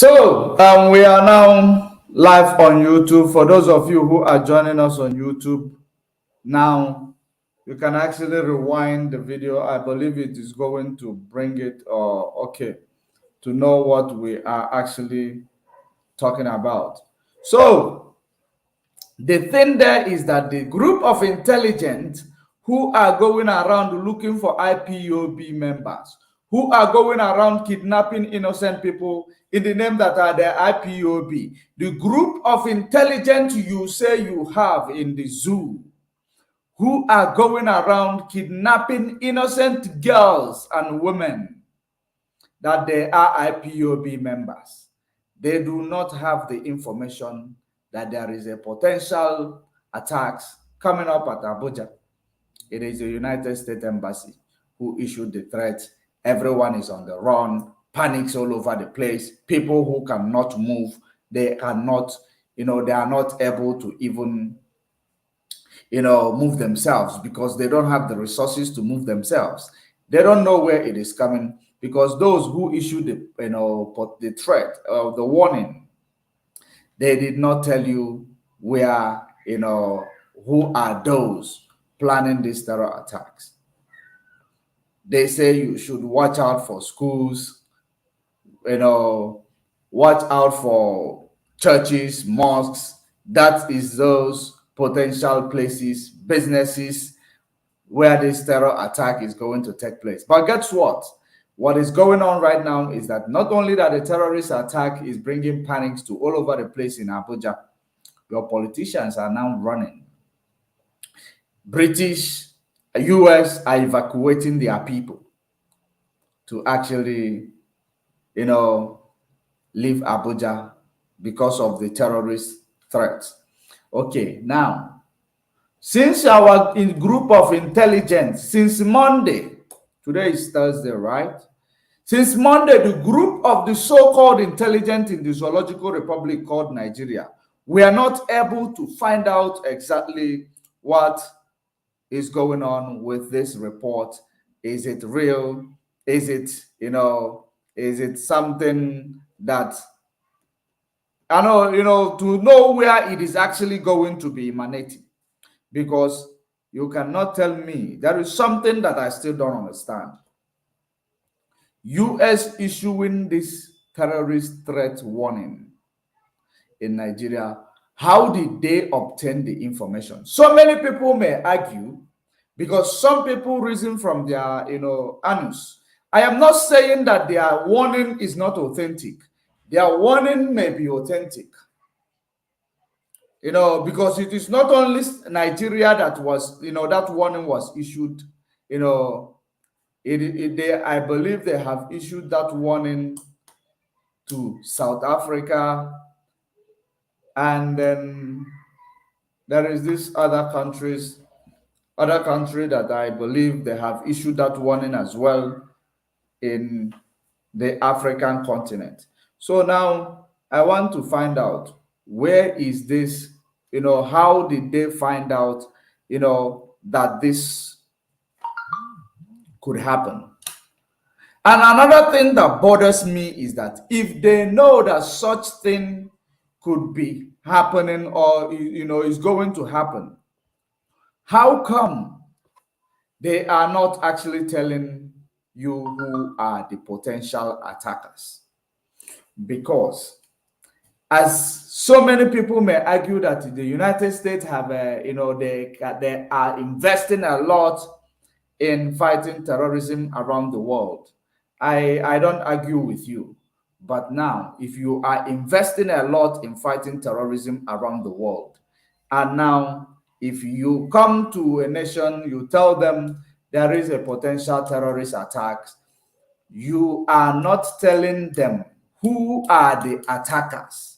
We are now live on YouTube. For those of you who are joining us on YouTube now, you can actually rewind the video. I believe it is going to bring it okay to know what we are actually talking about. So the thing there is that the group of intelligence who are going around looking for IPOB members, who are going around kidnapping innocent people in the name that are the IPOB, the group of intelligence you say you have in the zoo, who are going around kidnapping innocent girls and women, that they are IPOB members. They do not have the information that there is a potential attacks coming up at Abuja. It is the United States Embassy who issued the threat. Everyone is on the run, panics all over the place. People who cannot move, they cannot, they are not able to even, move themselves because they don't have the resources to move themselves. They don't know where it is coming because those who issued the threat, the warning, they did not tell you where, who are those planning these terror attacks. They say you should watch out for schools, watch out for churches, mosques. That is those potential places, businesses where this terror attack is going to take place. But guess what? What is going on right now is that not only that the terrorist attack is bringing panics to all over the place in Abuja, your politicians are now running. British, US are evacuating their people to actually, leave Abuja because of the terrorist threats. Okay, now, since our group of intelligence, since Monday, today is Thursday, right? Since Monday, the group of the so-called intelligence in the Zoological Republic called Nigeria, we are not able to find out exactly what is going on with this report. Is it real? Is it, is it something that, I know, to know where it is actually going to be emanating? Because you cannot tell me, there is something that I still don't understand. US issuing this terrorist threat warning in Nigeria, how did they obtain the information? So many people may argue, because some people reason from their, anus. I am not saying that their warning is not authentic. Their warning may be authentic. Because it is not only Nigeria that was, that warning was issued, I believe they have issued that warning to South Africa, and then there is this other country that I believe they have issued that warning as well in the African continent. So now I want to find out, where is this, how did they find out, that this could happen? And another thing that bothers me is that if they know that such thing could be happening or, is going to happen, how come they are not actually telling you who are the potential attackers? Because as so many people may argue that the United States have, they are investing a lot in fighting terrorism around the world. I don't argue with you. But now, if you are investing a lot in fighting terrorism around the world, and now if you come to a nation, you tell them there is a potential terrorist attack, you are not telling them who are the attackers.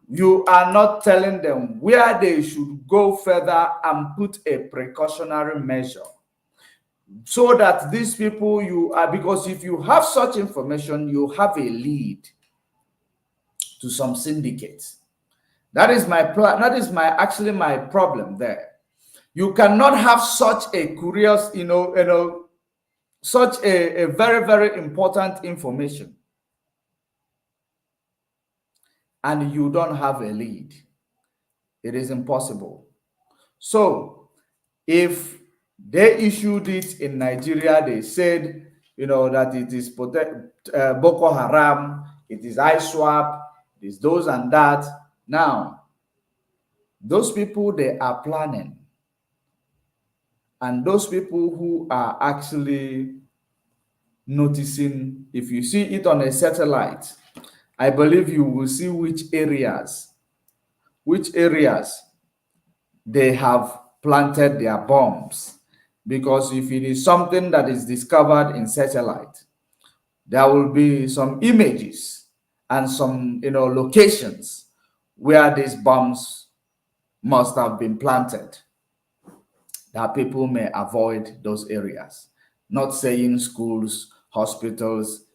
You are not telling them where they should go further and put a precautionary measure, so that these people because if you have such information, you have a lead to some syndicates. That is actually my problem there. You cannot have such a curious, such a very, very important information, and you don't have a lead. It is impossible. So if they issued it in Nigeria, they said, that it is Boko Haram, it is ISWAP, it is those and that. Now, those people, they are planning. And those people who are actually noticing, if you see it on a satellite, I believe you will see which areas they have planted their bombs. Because if it is something that is discovered in satellite, there will be some images and some locations where these bombs must have been planted, that people may avoid those areas. Not saying schools, hospitals,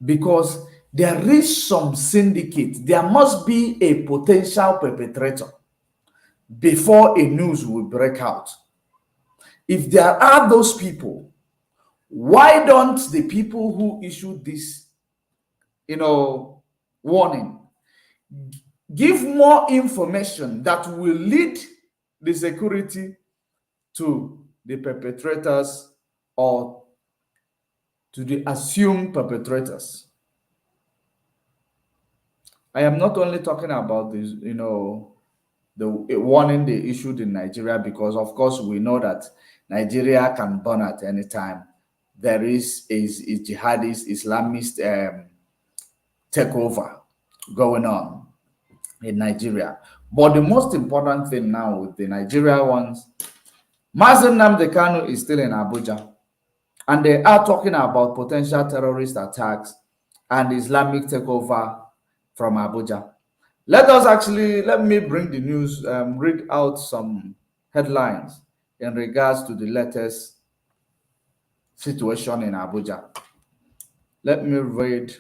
because there is some syndicate. There must be a potential perpetrator before a news will break out. If there are those people, why don't the people who issued this, warning, give more information that will lead the security to the perpetrators or to the assumed perpetrators? I am not only talking about this, the warning they issued in Nigeria, because of course we know that Nigeria can burn at any time. There is a jihadist Islamist takeover going on in Nigeria. But the most important thing now with the Nigeria ones, Mazen Nnamdi Kanu is still in Abuja, and they are talking about potential terrorist attacks and Islamic takeover from Abuja. Let me bring the news, read out some headlines in regards to the latest situation in Abuja. Let me read.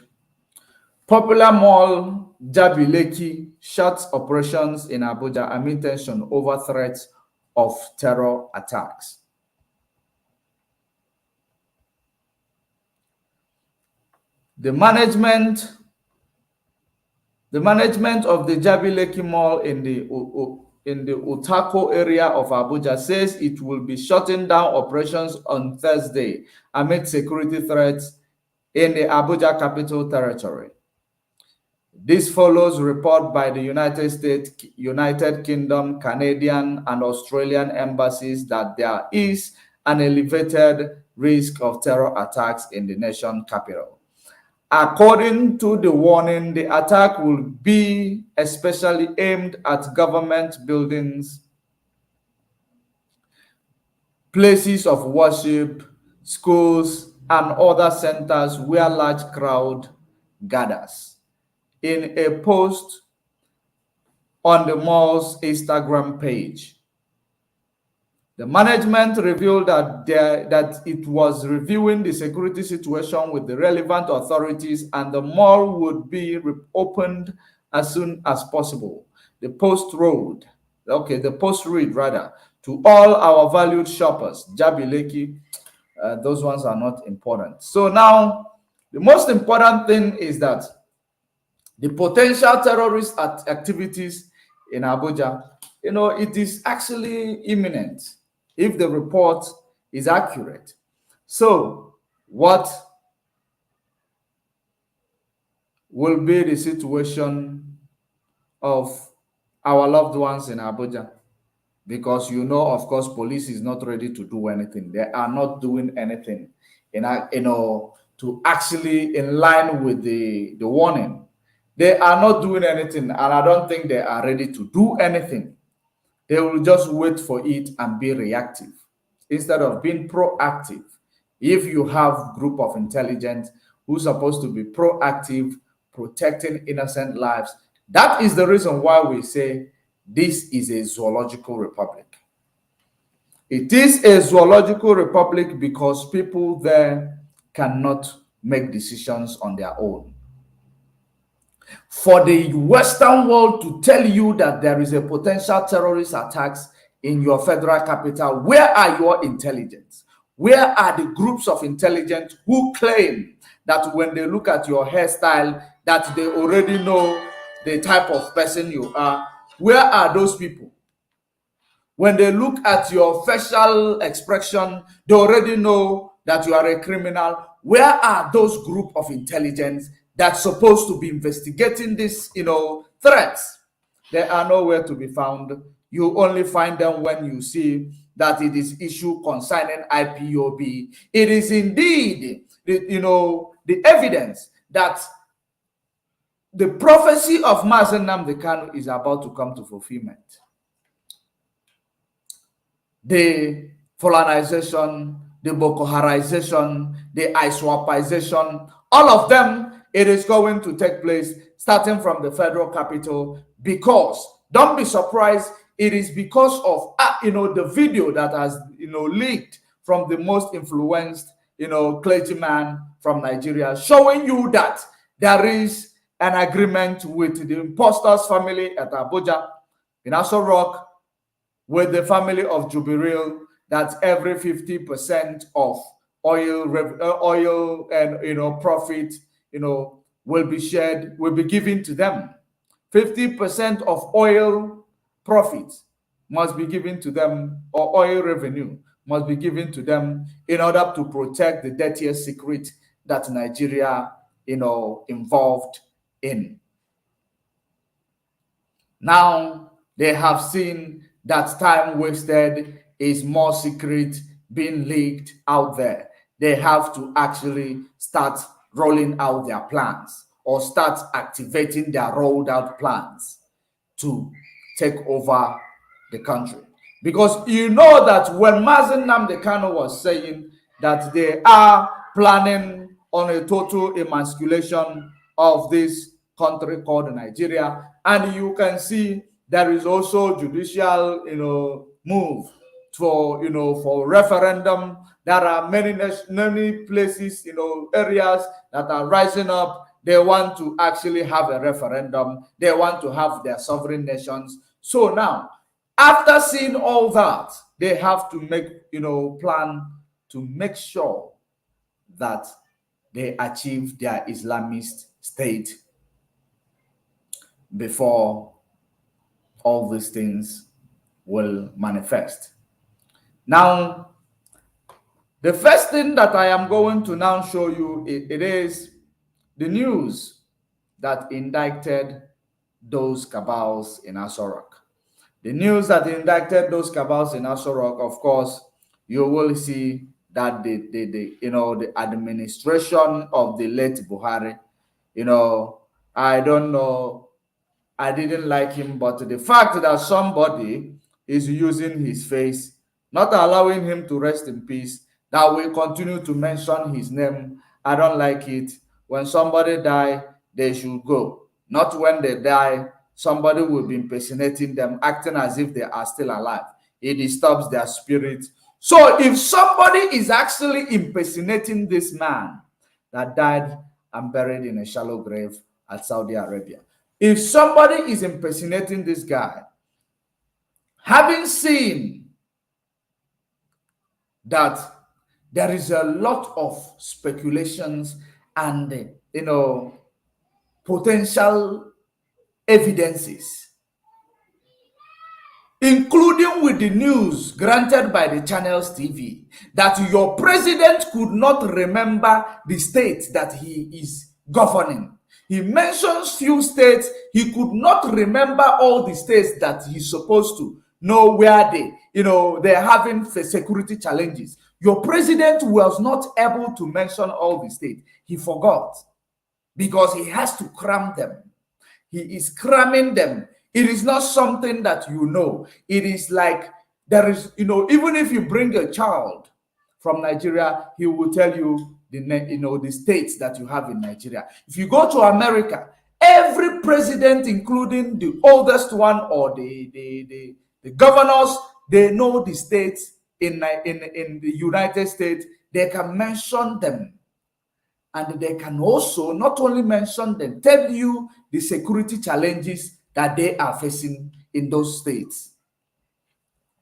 Popular mall Jabi shuts operations in Abuja amid tension over threats of terror attacks. The management of the Jabi Mall in the Utako area of Abuja says it will be shutting down operations on Thursday amid security threats in the Abuja Capital Territory. This follows report by the United States, United Kingdom, Canadian, and Australian embassies that there is an elevated risk of terror attacks in the nation capital. According to the warning, the attack will be especially aimed at government buildings, places of worship, schools, and other centers where large crowd gathers. In a post on the mall's Instagram page, the management revealed that it was reviewing the security situation with the relevant authorities and the mall would be reopened as soon as possible. The post read rather, to all our valued shoppers, Jabi those ones are not important. So now, the most important thing is that the potential terrorist activities in Abuja, it is actually imminent if the report is accurate. So what will be the situation of our loved ones in Abuja? Because of course, police is not ready to do anything. They are not doing anything, to actually in line with the warning. They are not doing anything, and I don't think they are ready to do anything. They will just wait for it and be reactive instead of being proactive. If you have group of intelligence who's supposed to be proactive, protecting innocent lives, that is the reason why we say this is a zoological republic. It is a zoological republic because people there cannot make decisions on their own. For the Western world to tell you that there is a potential terrorist attacks in your federal capital, where are your intelligence? Where are the groups of intelligence who claim that when they look at your hairstyle, that they already know the type of person you are. Where are those people? When they look at your facial expression, they already know that you are a criminal. Where are those group of intelligence that's supposed to be investigating this, threats? They are nowhere to be found. You only find them when you see that it is issue concerning IPOB. It is indeed, the evidence that the prophecy of Mazen Nnamdi Kanu is about to come to fulfillment. The Fulanization, the Boko Harization, the ISWAPization, all of them, it is going to take place starting from the federal capital, because, don't be surprised, it is because of, the video that has, leaked from the most influenced, clergyman from Nigeria, showing you that there is an agreement with the impostors family at Abuja, in Aso Rock, with the family of Jubilee, that every 50% of oil and profit, will be shared, will be given to them. 50% of oil profit must be given to them, or oil revenue must be given to them, in order to protect the dirtiest secret that Nigeria, involved in. Now they have seen that time wasted is more secret being leaked out there. They have to actually start rolling out their plans, or start activating their rolled out plans to take over the country. Because you know that when Mazen Nnamdi Kanu was saying that they are planning on a total emasculation of this country called Nigeria, and you can see there is also judicial, move for, for referendum. There are many places, areas that are rising up. They want to actually have a referendum. They want to have their sovereign nations. So now, after seeing all that, they have to make, plan to make sure that they achieve their Islamist state before all these things will manifest. Now, the first thing that I am going to now show you, it is the news that indicted those cabals in Aso Rock. The news that indicted those cabals in Aso Rock, of course, you will see that the administration of the late Buhari, I don't know, I didn't like him, but the fact that somebody is using his face, not allowing him to rest in peace, that we continue to mention his name, I don't like it. When somebody die, they should go. Not when they die, somebody will be impersonating them, acting as if they are still alive. It disturbs their spirit. So if somebody is actually impersonating this man that died and buried in a shallow grave at Saudi Arabia, if somebody is impersonating this guy, having seen that there is a lot of speculations and, potential evidences, including with the news granted by the Channels TV, that your president could not remember the state that he is governing. He mentions few states. He could not remember all the states that he's supposed to know where they're having security challenges. Your president was not able to mention all the states. He forgot, because he has to cram them. He is cramming them. It is not something that you know. It is like there is, even if you bring a child from Nigeria, he will tell you the states that you have in Nigeria. If you go to America, every president, including the oldest one or the governors, they know the states in the United States. They can mention them. And they can also not only mention them, tell you the security challenges that they are facing in those states.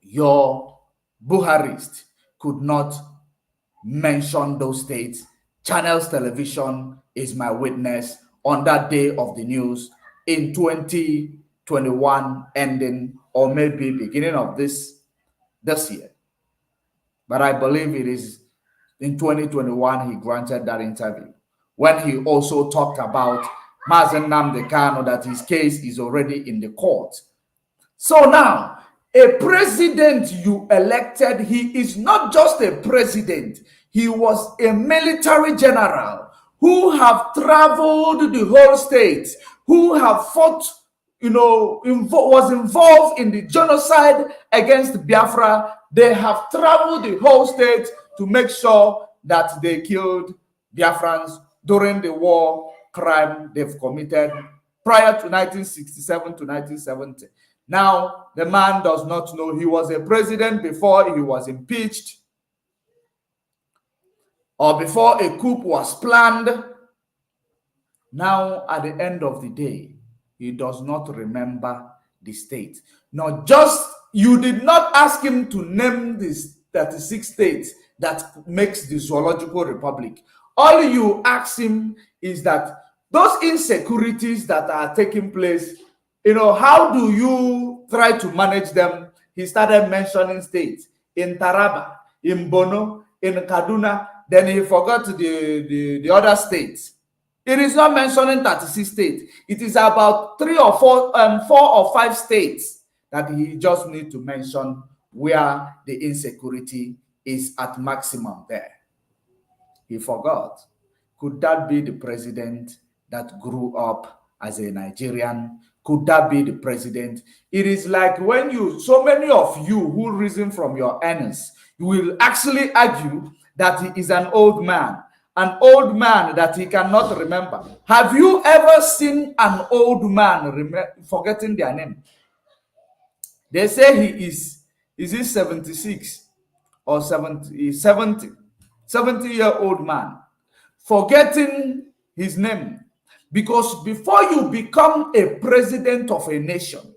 Your Buharist could not mention those states. Channels Television is my witness on that day of the news in 2021 ending, or maybe beginning of this year. But I believe it is in 2021 he granted that interview, when he also talked about Mazen Nnamdi Kanu, that his case is already in the court. So now, a president you elected, he is not just a president, he was a military general who have traveled the whole state, who have fought, was involved in the genocide against Biafra. They have traveled the whole state to make sure that they killed Biafrans during the war crime they've committed prior to 1967 to 1970. Now, the man does not know he was a president before he was impeached, or before a coup was planned. Now, at the end of the day, he does not remember the state. Not just, you did not ask him to name these 36 states that makes the Zoological Republic. All you ask him is that those insecurities that are taking place, how do you try to manage them? He started mentioning states in Taraba, in Bono, in Kaduna. Then he forgot the other states. It is not mentioning 36 states. It is about 4 or 5 states that he just need to mention where the insecurity is at maximum there. He forgot. Could that be the president that grew up as a Nigerian? Could that be the president? It is like when so many of you who reason from your earnings, you will actually argue that he is an old man that he cannot remember. Have you ever seen an old man forgetting their name? They say he is he 76 or 70-year-old man, forgetting his name. Because before you become a president of a nation,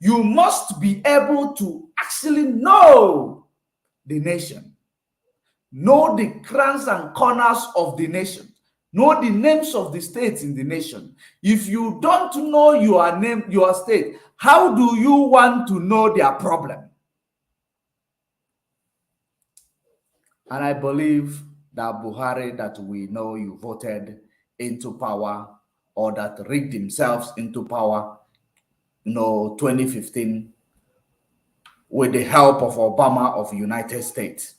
you must be able to actually know the nation, know the crowns and corners of the nation, know the names of the states in the nation. If you don't know your state, how do you want to know their problem? And I believe that Buhari, that we know you voted into power, or that rigged themselves into power, 2015, with the help of Obama of the United States,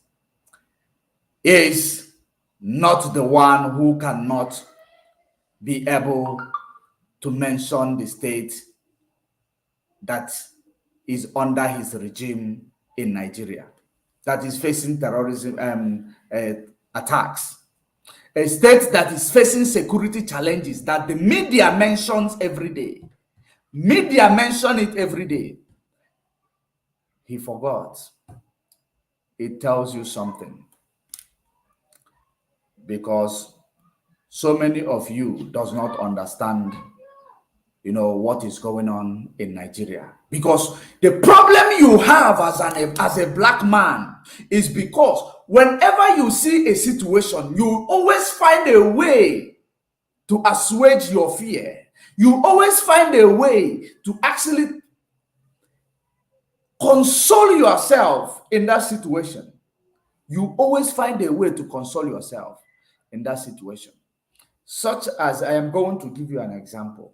is not the one who cannot be able to mention the state that is under his regime in Nigeria, that is facing terrorism attacks, a state that is facing security challenges that the media mentions every day. Media mention it every day. He forgot. It tells you something, because so many of you does not understand what is going on in Nigeria. Because the problem you have as a black man is because whenever you see a situation, you always find a way to assuage your fear. You always find a way to actually console yourself in that situation. You always find a way to console yourself in that situation. Such as, I am going to give you an example.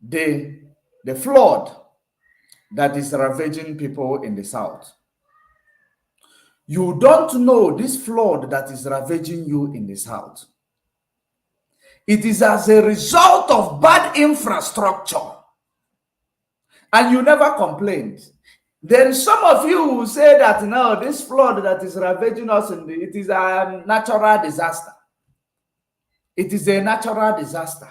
The flood that is ravaging people in the south. You don't know this flood that is ravaging you in the south. It is as a result of bad infrastructure. And you never complained. Then some of you will say that, no, this flood that is ravaging us, it is a natural disaster. It is a natural disaster.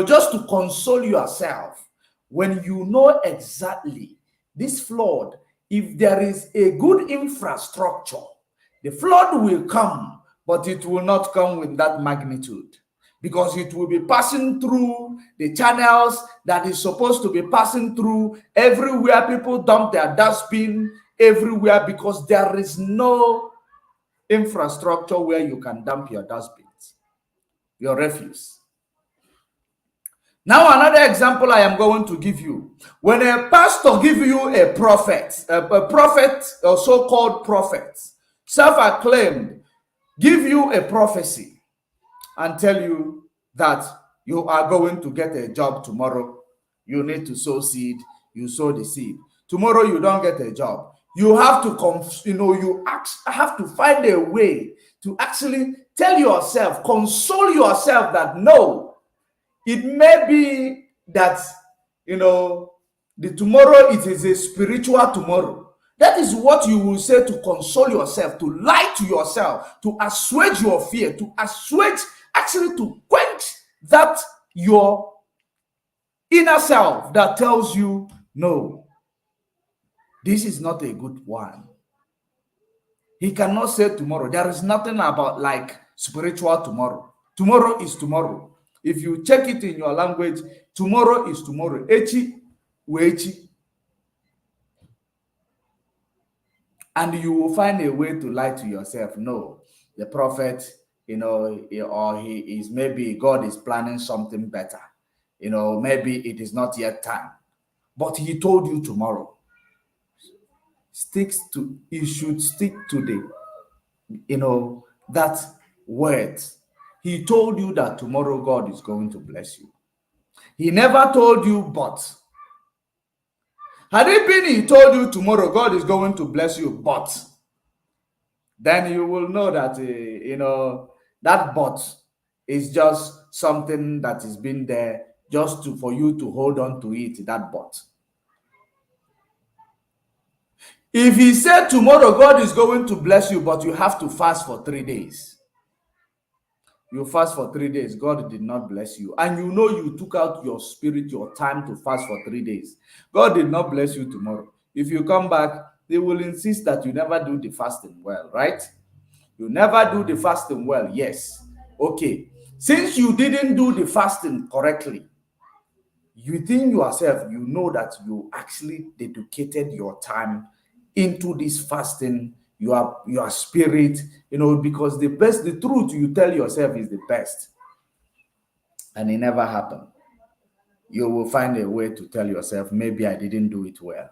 Just to console yourself, when you know exactly this flood, if there is a good infrastructure, the flood will come, but it will not come with that magnitude, because it will be passing through the channels that is supposed to be passing through. Everywhere people dump their dustbin, everywhere, because there is no infrastructure where you can dump your dustbins. your refuse. Now, another example I am going to give you. When a pastor gives you a prophet or so-called prophet, self-acclaimed, give you a prophecy and tell you that you are going to get a job tomorrow, you need to sow seed, you sow the seed. Tomorrow you don't get a job. You have to have to find a way to actually tell yourself, console yourself that no, it may be that, the tomorrow, it is a spiritual tomorrow. That is what you will say to console yourself, to lie to yourself, to assuage your fear, to assuage, actually to quench that your inner self that tells you, no, this is not a good one. He cannot say tomorrow. There is nothing about like spiritual tomorrow. Tomorrow is tomorrow. If you check it in your language, tomorrow is tomorrow. Echi, wechi. And you will find a way to lie to yourself. No, the prophet, or he is, maybe God is planning something better. Maybe it is not yet time. But he told you tomorrow. You should stick to that word. He told you that tomorrow God is going to bless you. He never told you but. Had it been he told you tomorrow God is going to bless you but, then you will know that, that but is just something that is been there just for you to hold on to it, that but. If he said tomorrow God is going to bless you, but you have to fast for 3 days, you fast for 3 days, God did not bless you, and you took out your spirit, your time to fast for 3 days, God did not bless you tomorrow. If you come back, they will insist that you never do the fasting well, right? You never do the fasting well, yes. Okay, since you didn't do the fasting correctly, within yourself, you know that you actually dedicated your time into this fasting, your spirit, because the truth you tell yourself is the best, and it never happened. You will find a way to tell yourself, maybe I didn't do it well.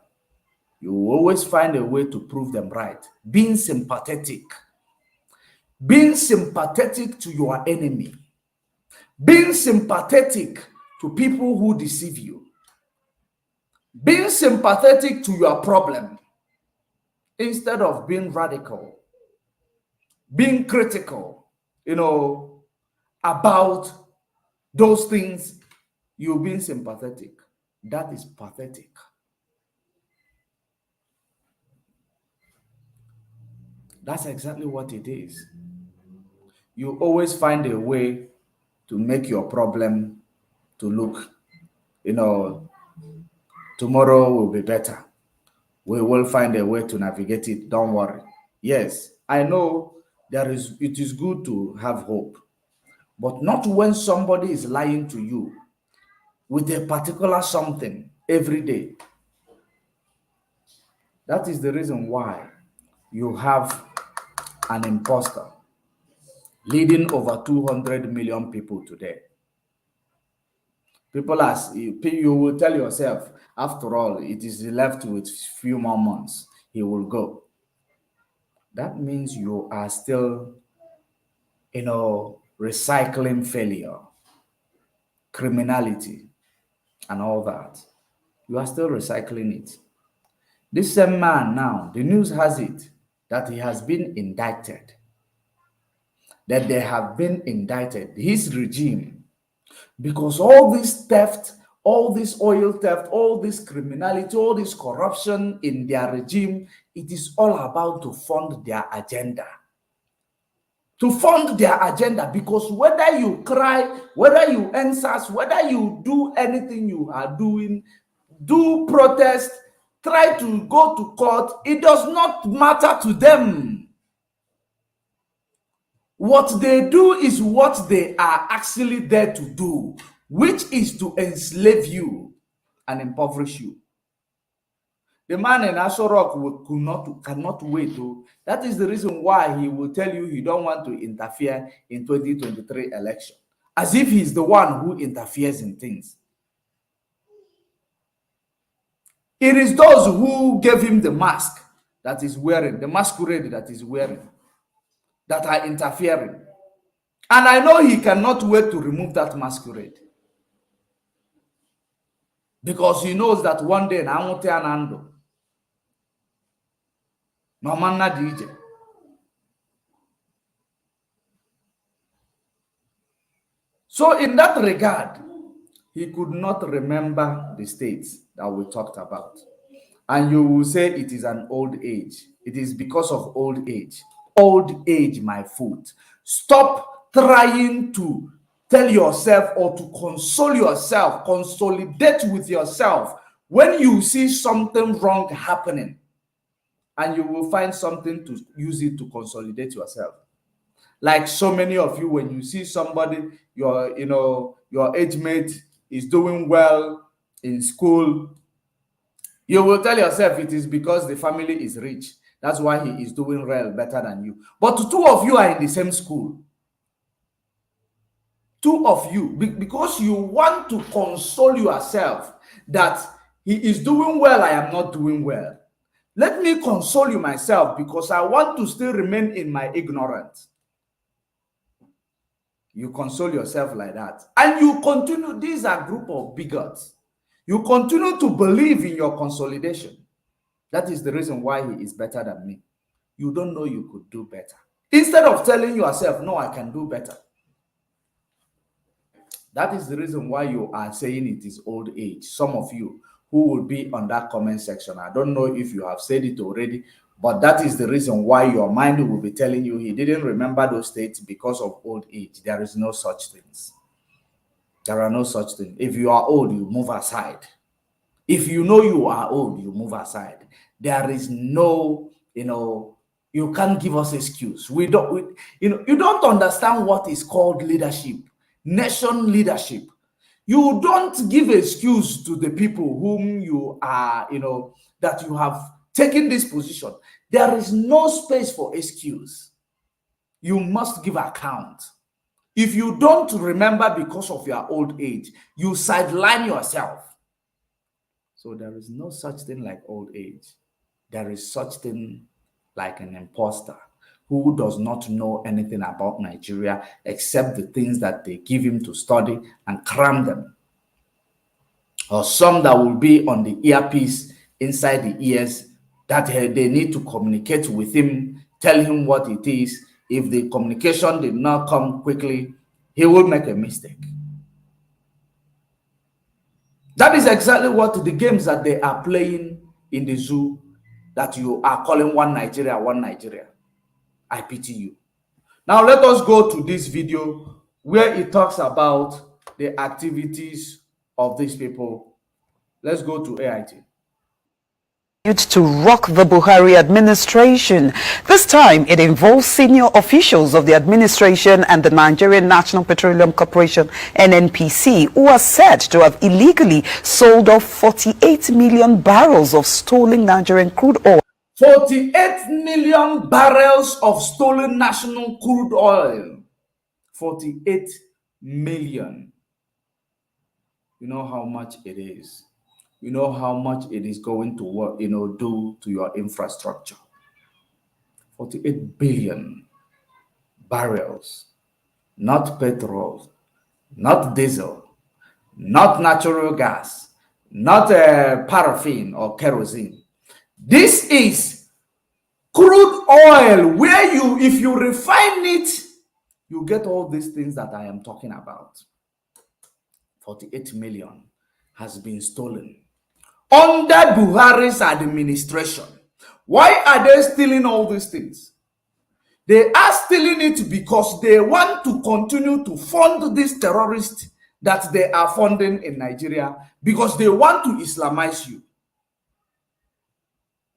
You will always find a way to prove them right. Being sympathetic to your enemy, being sympathetic to people who deceive you, being sympathetic to your problem, instead of being radical, being critical, about those things. You being sympathetic, that is pathetic. That's exactly what it is. You always find a way to make your problem to look, tomorrow will be better. We will find a way to navigate it. Don't worry. Yes, I know it is good to have hope, but not when somebody is lying to you with a particular something every day. That is the reason why you have an imposter leading over 200 million people today. You will tell yourself, after all, it is left with few more months, he will go. That means you are still, recycling failure, criminality, and all that. You are still recycling it. This same man now, the news has it that he has been indicted, that they have been indicted, his regime, because all this theft, all this oil theft, all this criminality, all this corruption in their regime, it is all about to fund their agenda. To fund their agenda, because whether you cry, whether you answer, whether you do anything you are doing, do protest, try to go to court, it does not matter to them. What they do is what they are actually there to do, which is to enslave you and impoverish you. The man in Aso Rock cannot wait. That is the reason why he will tell you he don't want to interfere in 2023 election. as if he's the one who interferes in things. It is those who gave him the mask that he's wearing, the masquerade that he's wearing, that are interfering. And I know he cannot wait to remove that masquerade, because he knows that one day Namote Anando, Mamanna DJ. So in that regard, he could not remember the states that we talked about. And you will say it is an old age. It is because of old age. Old age, my foot. Stop trying to tell yourself or to console yourself, consolidate with yourself when you see something wrong happening, and you will find something to use it to consolidate yourself. Like so many of you, when you see somebody, your age mate is doing well in school, you will tell yourself it is because the family is rich. That's why he is doing well, better than you. But two of you are in the same school. Two of you, because you want to console yourself that he is doing well, I am not doing well. Let me console you myself because I want to still remain in my ignorance. You console yourself like that. And you continue, these are a group of bigots. You continue to believe in your consolidation. That is the reason why he is better than me. You don't know you could do better. Instead of telling yourself, no, I can do better. That is the reason why you are saying it is old age. Some of you who will be on that comment section, I don't know if you have said it already, but that is the reason why your mind will be telling you he didn't remember those states because of old age. There is no such things. There are no such things. If you are old, you move aside. If you know you are old, you move aside. There is no, you can't give us excuse. You don't understand what is called leadership, nation leadership. You don't give excuse to the people whom you are, that you have taken this position. There is no space for excuse. You must give account. If you don't remember because of your old age, you sideline yourself. So there is no such thing like old age. There is such thing like an imposter who does not know anything about Nigeria except the things that they give him to study and cram them. Or some that will be on the earpiece inside the ears that they need to communicate with him, tell him what it is. If the communication did not come quickly, he will make a mistake. That is exactly what the games that they are playing in the zoo that you are calling one Nigeria, one Nigeria. I pity you. Now let us go to this video where it talks about the activities of these people. Let's go to AIT. To rock the Buhari administration. This time it involves senior officials of the administration and the Nigerian National Petroleum Corporation (NNPC) who are said to have illegally sold off 48 million barrels of stolen Nigerian crude oil. 48 million barrels of stolen national crude oil. 48 million. You know how much it is. You know how much it is going to work, do to your infrastructure. 48 billion barrels, not petrol, not diesel, not natural gas, not paraffin or kerosene. This is crude oil where if you refine it, you get all these things that I am talking about. 48 million has been stolen under Buhari's administration. Why are they stealing all these things? They are stealing it because they want to continue to fund these terrorists that they are funding in Nigeria, because they want to Islamize you.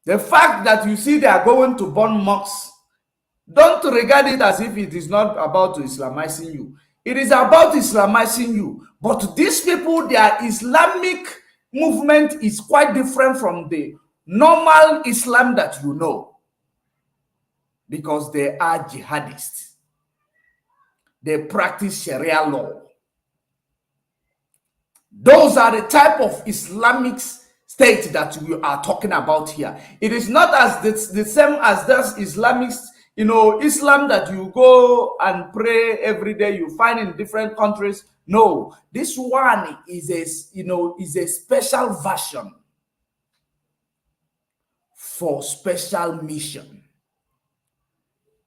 The fact that you see they are going to burn mosques, don't regard it as if it is not about Islamizing you. It is about Islamizing you. But these people, their Islamic movement is quite different from the normal Islam that you know, because they are jihadists. They practice Sharia law. Those are the type of Islamic state that we are talking about here. It is not as the same as this Islamic, Islam that you go and pray every day, you find in different countries. No, this one is a special version for special mission.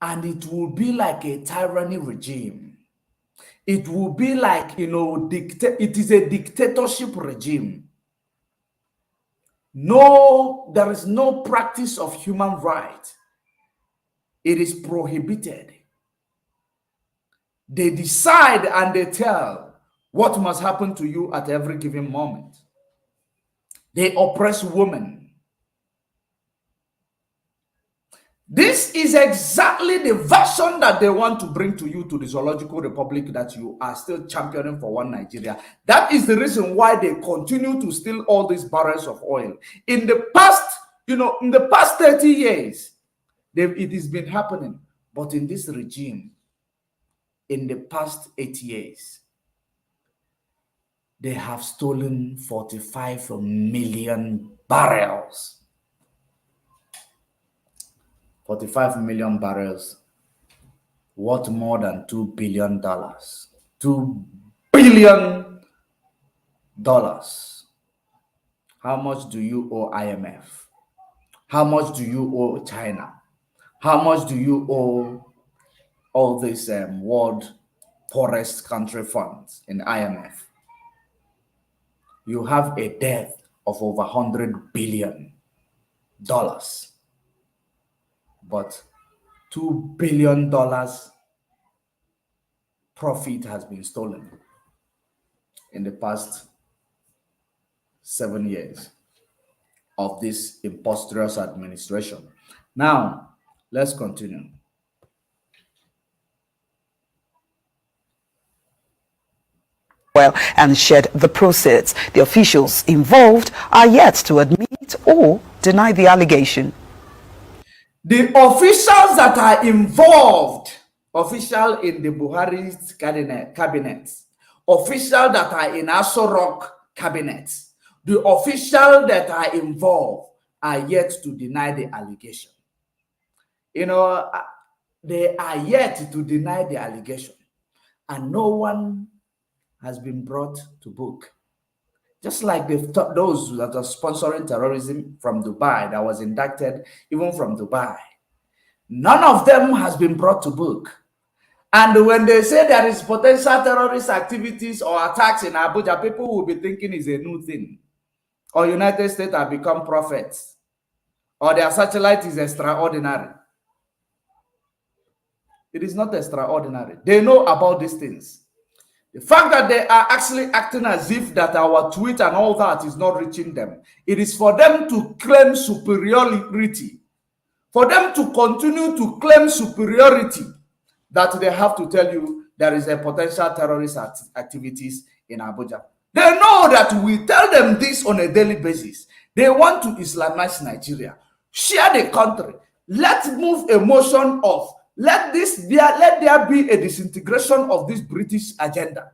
And it will be like a tyranny regime. It will be like, it is a dictatorship regime. No, there is no practice of human rights. It is prohibited. They decide and they tell what must happen to you at every given moment. They oppress women. This is exactly the version that they want to bring to you, to the Zoological Republic, that you are still championing for one Nigeria. That is the reason why they continue to steal all these barrels of oil. In the past, in the past 30 years, it has been happening. But in this regime, in the past 8 years, they have stolen 45 million barrels. 45 million barrels, worth more than $2 billion. $2 billion. How much do you owe IMF? How much do you owe China? How much do you owe all these world poorest country funds in IMF? You have a debt of over $100 billion. But $2 billion profit has been stolen in the past 7 years of this impostrious administration. Now, let's continue. Well, and shared the proceeds. The officials involved are yet to admit or deny the allegation. The officials that are involved, official in the Buhari's cabinet, official that are in ASOROK cabinet, the official that are involved are yet to deny the allegation. They are yet to deny the allegation, and no one has been brought to book. Just like those that are sponsoring terrorism from Dubai, that was indicted even from Dubai. None of them has been brought to book. And when they say there is potential terrorist activities or attacks in Abuja, people will be thinking it's a new thing. Or United States have become prophets. Or their satellite is extraordinary. It is not extraordinary. They know about these things. The fact that they are actually acting as if that our tweet and all that is not reaching them, it is for them to claim superiority, for them to continue to claim superiority, that they have to tell you there is a potential terrorist activities in Abuja. They know that we tell them this on a daily basis. They want to Islamize Nigeria, share the country. Let's move a motion of let there be a disintegration of this British agenda,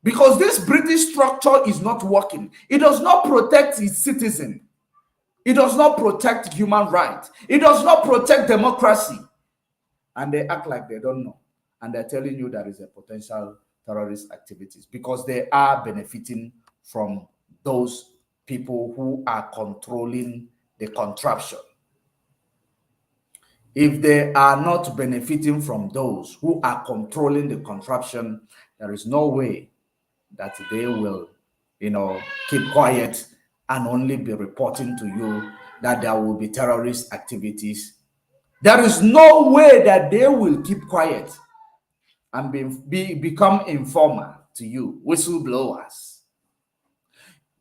because this British structure is not working. It does not protect its citizens. It does not protect human rights. It does not protect democracy. And they act like they don't know. And they're telling you there is a potential terrorist activities because they are benefiting from those people who are controlling the contraption. If they are not benefiting from those who are controlling the contraption, there is no way that they will, keep quiet and only be reporting to you that there will be terrorist activities. There is no way that they will keep quiet and become informer to you, whistleblowers.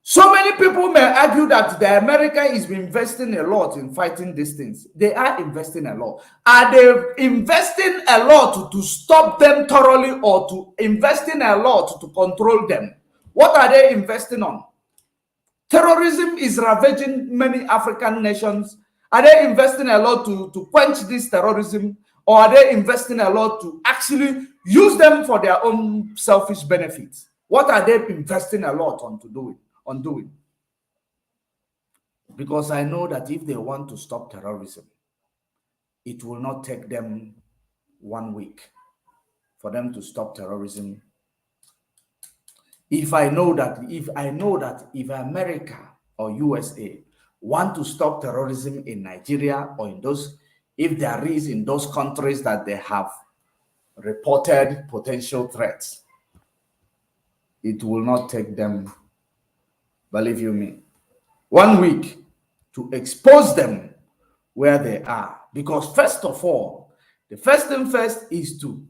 So many people may argue that the America is investing a lot in fighting these things. They are investing a lot. Are they investing a lot to stop them thoroughly, or to investing a lot to control them? What are they investing on? Terrorism is ravaging many African nations. Are they investing a lot to quench this terrorism, or are they investing a lot to actually use them for their own selfish benefits? What are they investing a lot on doing? Because I know that if they want to stop terrorism, it will not take them 1 week for them to stop terrorism. If I know that if America or USA want to stop terrorism in Nigeria or if there is in those countries that they have reported potential threats, it will not take them, believe you me, 1 week to expose them where they are. Because first of all, the first thing first is to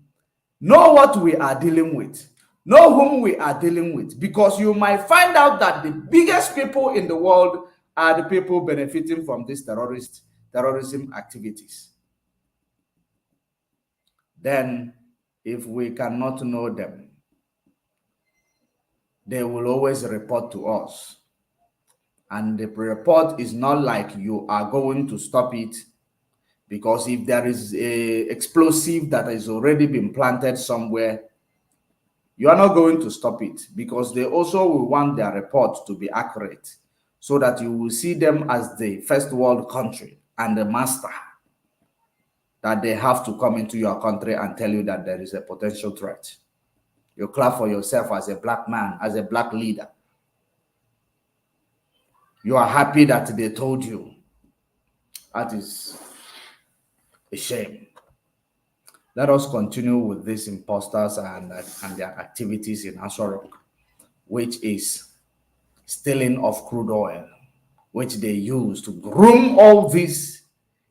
know what we are dealing with, know whom we are dealing with, because you might find out that the biggest people in the world are the people benefiting from these terrorism activities. Then, if we cannot know them, they will always report to us. And the report is not like you are going to stop it, because if there is a explosive that has already been planted somewhere, you are not going to stop it, because they also will want their report to be accurate, so that you will see them as the first world country and the master, that they have to come into your country and tell you that there is a potential threat. You clap for yourself as a black man, as a black leader. You are happy that they told you. That is a shame. Let us continue with these imposters and their activities in Aswarok, which is stealing of crude oil, which they use to groom all these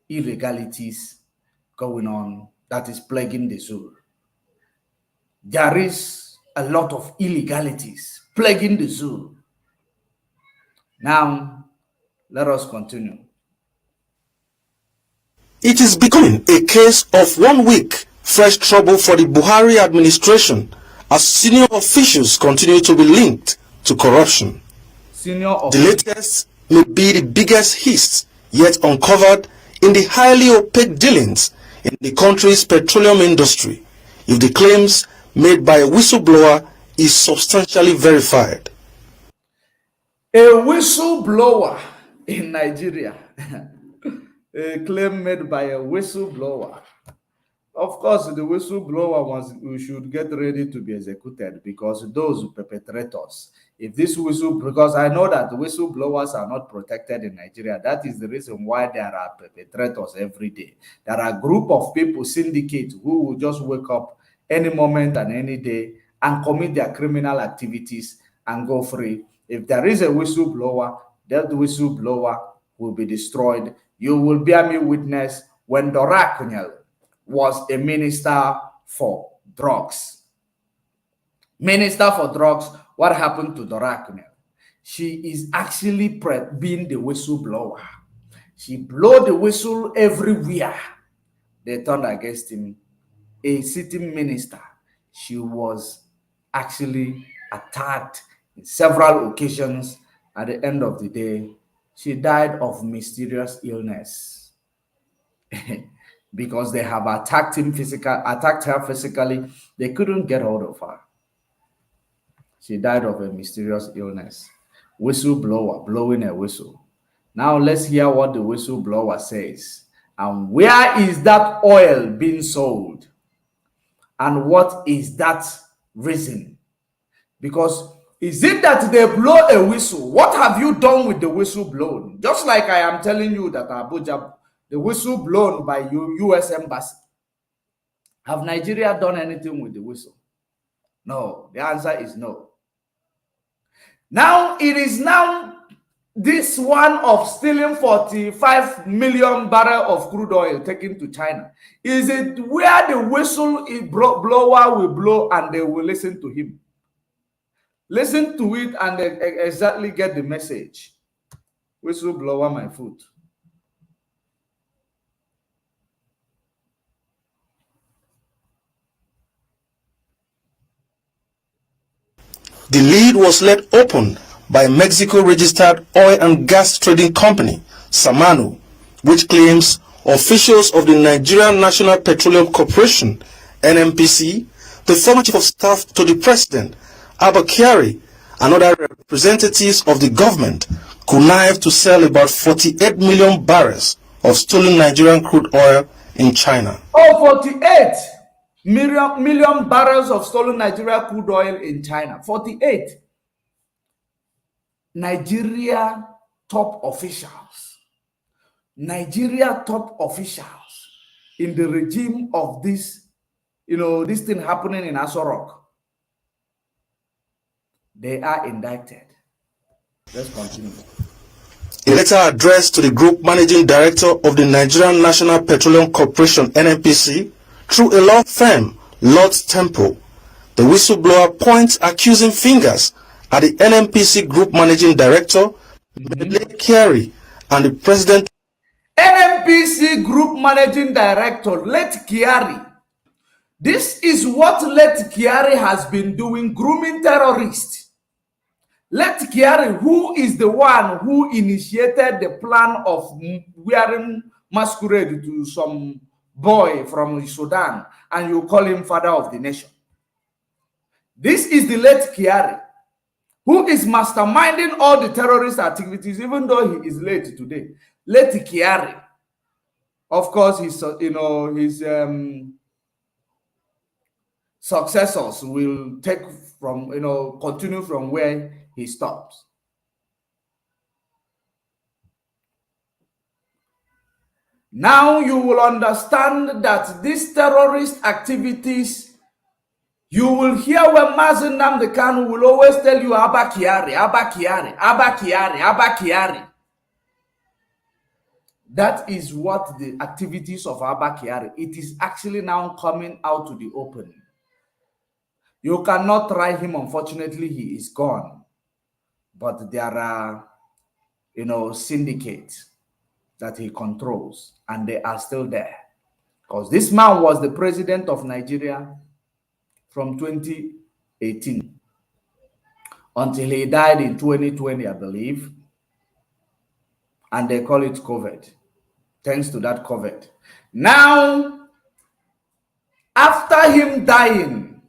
illegalities going on that is plaguing the zoo. There is a lot of illegalities plaguing the zoo. Now, let us continue. It is becoming a case of 1 week fresh trouble for the Buhari administration as senior officials continue to be linked to corruption. The latest may be the biggest hits yet uncovered in the highly opaque dealings in the country's petroleum industry, if the claims made by a whistleblower is substantially verified. A whistleblower in Nigeria. A claim made by a whistleblower. Of course, the whistleblower we should get ready to be executed, because those perpetrators, because I know that whistleblowers are not protected in Nigeria. That is the reason why there are perpetrators every day. There are a group of people, syndicate, who will just wake up any moment and any day and commit their criminal activities and go free. If there is a whistleblower, that whistleblower will be destroyed. You will bear me witness when Dora Akunyele was a minister for drugs. Minister for drugs, what happened to Dora Akunyele? She is actually being the whistleblower. She blew the whistle everywhere. They turned against him. A sitting minister. She was actually attacked in several occasions. At the end of the day, she died of mysterious illness. Because they have attacked her physically. They couldn't get hold of her. She died of a mysterious illness. Whistleblower blowing a whistle. Now let's hear what the whistleblower says. And where is that oil being sold? And what is that reason? Because is it that they blow a whistle? What have you done with the whistle blown? Just like I am telling you that Abuja, the whistle blown by US Embassy. Have Nigeria done anything with the whistle? No. The answer is no. Now, it is now this one of stealing 45 million barrels of crude oil taken to China. Is it where the whistle blower will blow and they will listen to him? Listen to it and exactly get the message. Whistleblower my foot. The lead was let open by Mexico-registered oil and gas trading company, Samano, which claims officials of the Nigerian National Petroleum Corporation, NNPC, the former chief of staff to the president, Abba Kyari and other representatives of the government connived to sell about 48 million barrels of stolen Nigerian crude oil in China. Oh, 48 million barrels of stolen Nigerian crude oil in China. 48. Nigeria top officials in the regime of this, this thing happening in Aso Rock, they are indicted. Let's continue. A letter addressed to the Group Managing Director of the Nigerian National Petroleum Corporation (NNPC) through a law firm, Lord's Temple, the whistleblower points accusing fingers at the NNPC Group Managing Director, Kyari, and the President. NNPC Group Managing Director, Let Kyari. This is what Let Kyari has been doing, grooming terrorists. Let Kyari, who is the one who initiated the plan of wearing masquerade to some boy from Sudan, and you call him father of the nation. This is the Let Kyari, who is masterminding all the terrorist activities, even though he is late today. Let Kyari, of course, his successors will take from, continue from where he stops. Now you will understand that these terrorist activities, you will hear when Mazen Nnamdi Kanu will always tell you Abba Kyari, Abba Kyari, Abba Kyari, Abba Kyari. That is what the activities of Abba Kyari. It is actually now coming out to the open. You cannot try him. Unfortunately, he is gone. But there are, syndicates that he controls, and they are still there. Because this man was the president of Nigeria from 2018 until he died in 2020, I believe. And they call it COVID. Thanks to that COVID. Now, after him dying,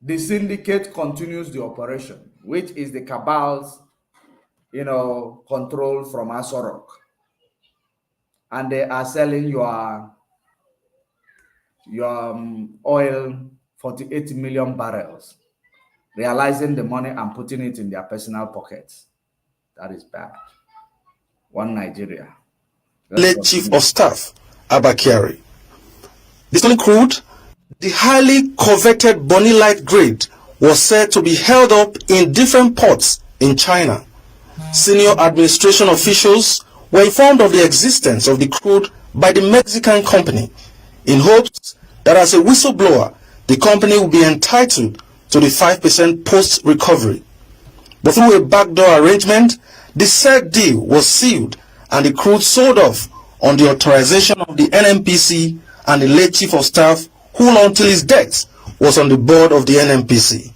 the syndicate continues the operation, which is the cabal's, control from Aso Rock. And they are selling your oil, 48 million barrels, realizing the money and putting it in their personal pockets. That is bad. One Nigeria. Late Chief of Staff, Abba Kyari. The stolen crude, the highly coveted Bonny Light grade, was said to be held up in different ports in China. Senior administration officials were informed of the existence of the crude by the Mexican company in hopes that as a whistleblower, the company would be entitled to the 5% post-recovery. But through a backdoor arrangement, the said deal was sealed and the crude sold off on the authorization of the NNPC and the late Chief of Staff, who until his death was on the board of the NNPC.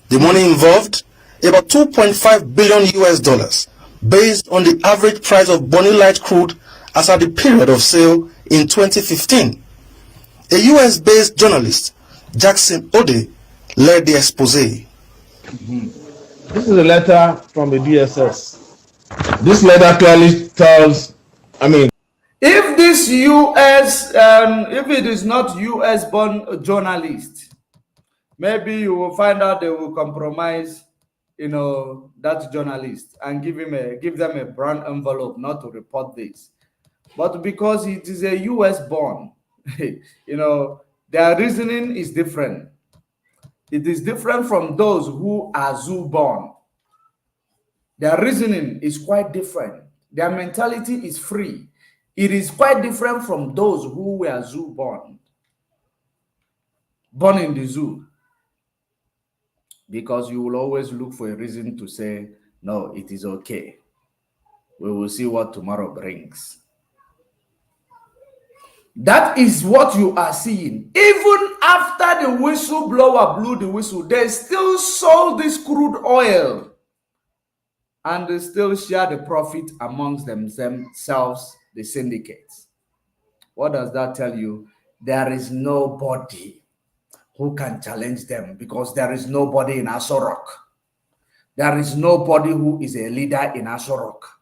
The money involved, about $2.5 billion US, based on the average price of Bonny Light crude as at the period of sale in 2015. A US-based journalist, Jackson Ode, led the expose. This is a letter from the DSS. This letter clearly tells, if this if it is not US-born journalist, maybe you will find out they will compromise, that journalist and give them a brown envelope not to report this. But because it is a US-born, their reasoning is different. It is different from those who are zoo-born. Their reasoning is quite different. Their mentality is free. It is quite different from those who were zoo-born, born in the zoo. Because you will always look for a reason to say, no, it is okay. We will see what tomorrow brings. That is what you are seeing. Even after the whistleblower blew the whistle, they still sold this crude oil and they still share the profit amongst themselves, the syndicates. What does that tell you? There is nobody who can challenge them, because there is nobody in Aso Rock. There is nobody who is a leader in Aso Rock.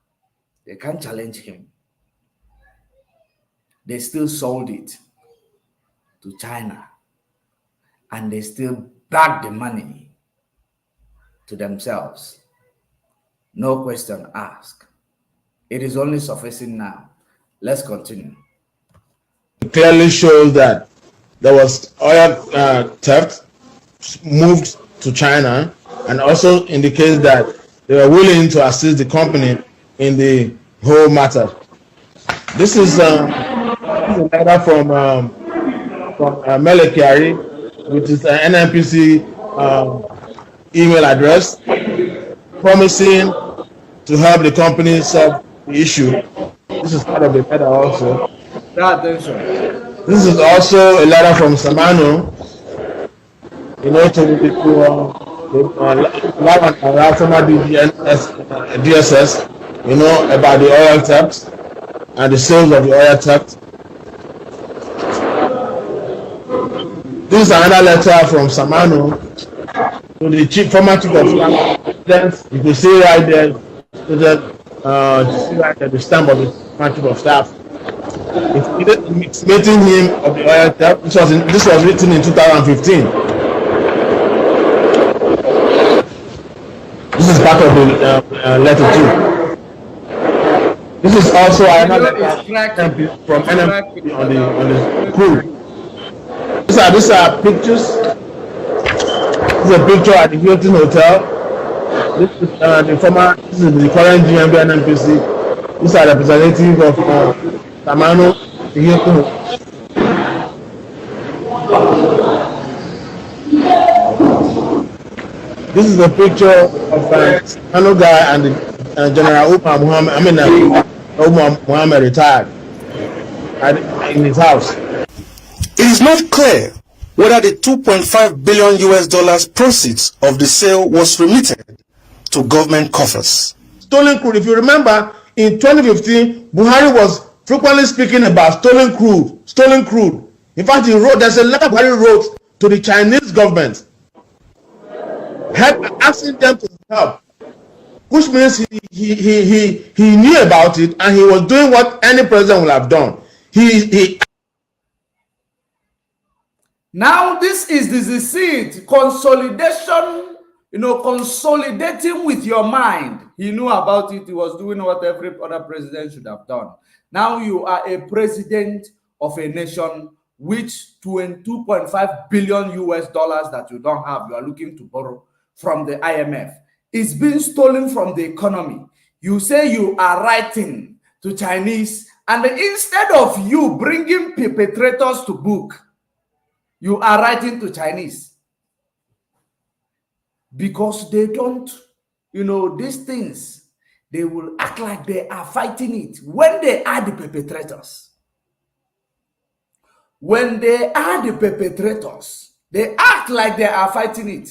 They can't challenge him. They still sold it to China, and they still back the money to themselves. No question asked. It is only surfacing now. Let's continue. It clearly shows that there was oil theft moved to China, and also indicates that they were willing to assist the company in the whole matter. This is a letter from Melekari, which is an NNPC email address, promising to help the company solve the issue. This is part of the letter also. This is also a letter from Samano, to former DSS, about the oil theft and the sales of the oil theft. This is another letter from Samano to the former chief of staff. You can see right there, the stamp of the former chief of staff. It's meeting him of the oil theft. This was written in 2015. This is part of the letter too. This is also another letter from NMP on the crew. These are pictures. This is a picture at the Hilton Hotel. This is the current GMB NMPC. These are representative of Tamano, the Hilton Hotel. This is a picture of Tamano guy and General Umar Muhammad retired in his house. It is not clear whether the $2.5 billion proceeds of the sale was remitted to government coffers. Stolen crude. If you remember, in 2015, Buhari was frequently speaking about stolen crude. Stolen crude. In fact, there's a letter Buhari wrote to the Chinese government, asking them to help, which means he knew about it and he was doing what any president would have done. Now this is the deceit, consolidation, consolidating with your mind. He knew about it. He was doing what every other president should have done. Now you are a president of a nation which $22.5 billion that you don't have, you are looking to borrow from the IMF. Is being stolen from the economy. You say you are writing to Chinese, and instead of you bringing perpetrators to book, you are writing to Chinese. Because they don't, these things, they will act like they are fighting it when they are the perpetrators. When they are the perpetrators, they act like they are fighting it.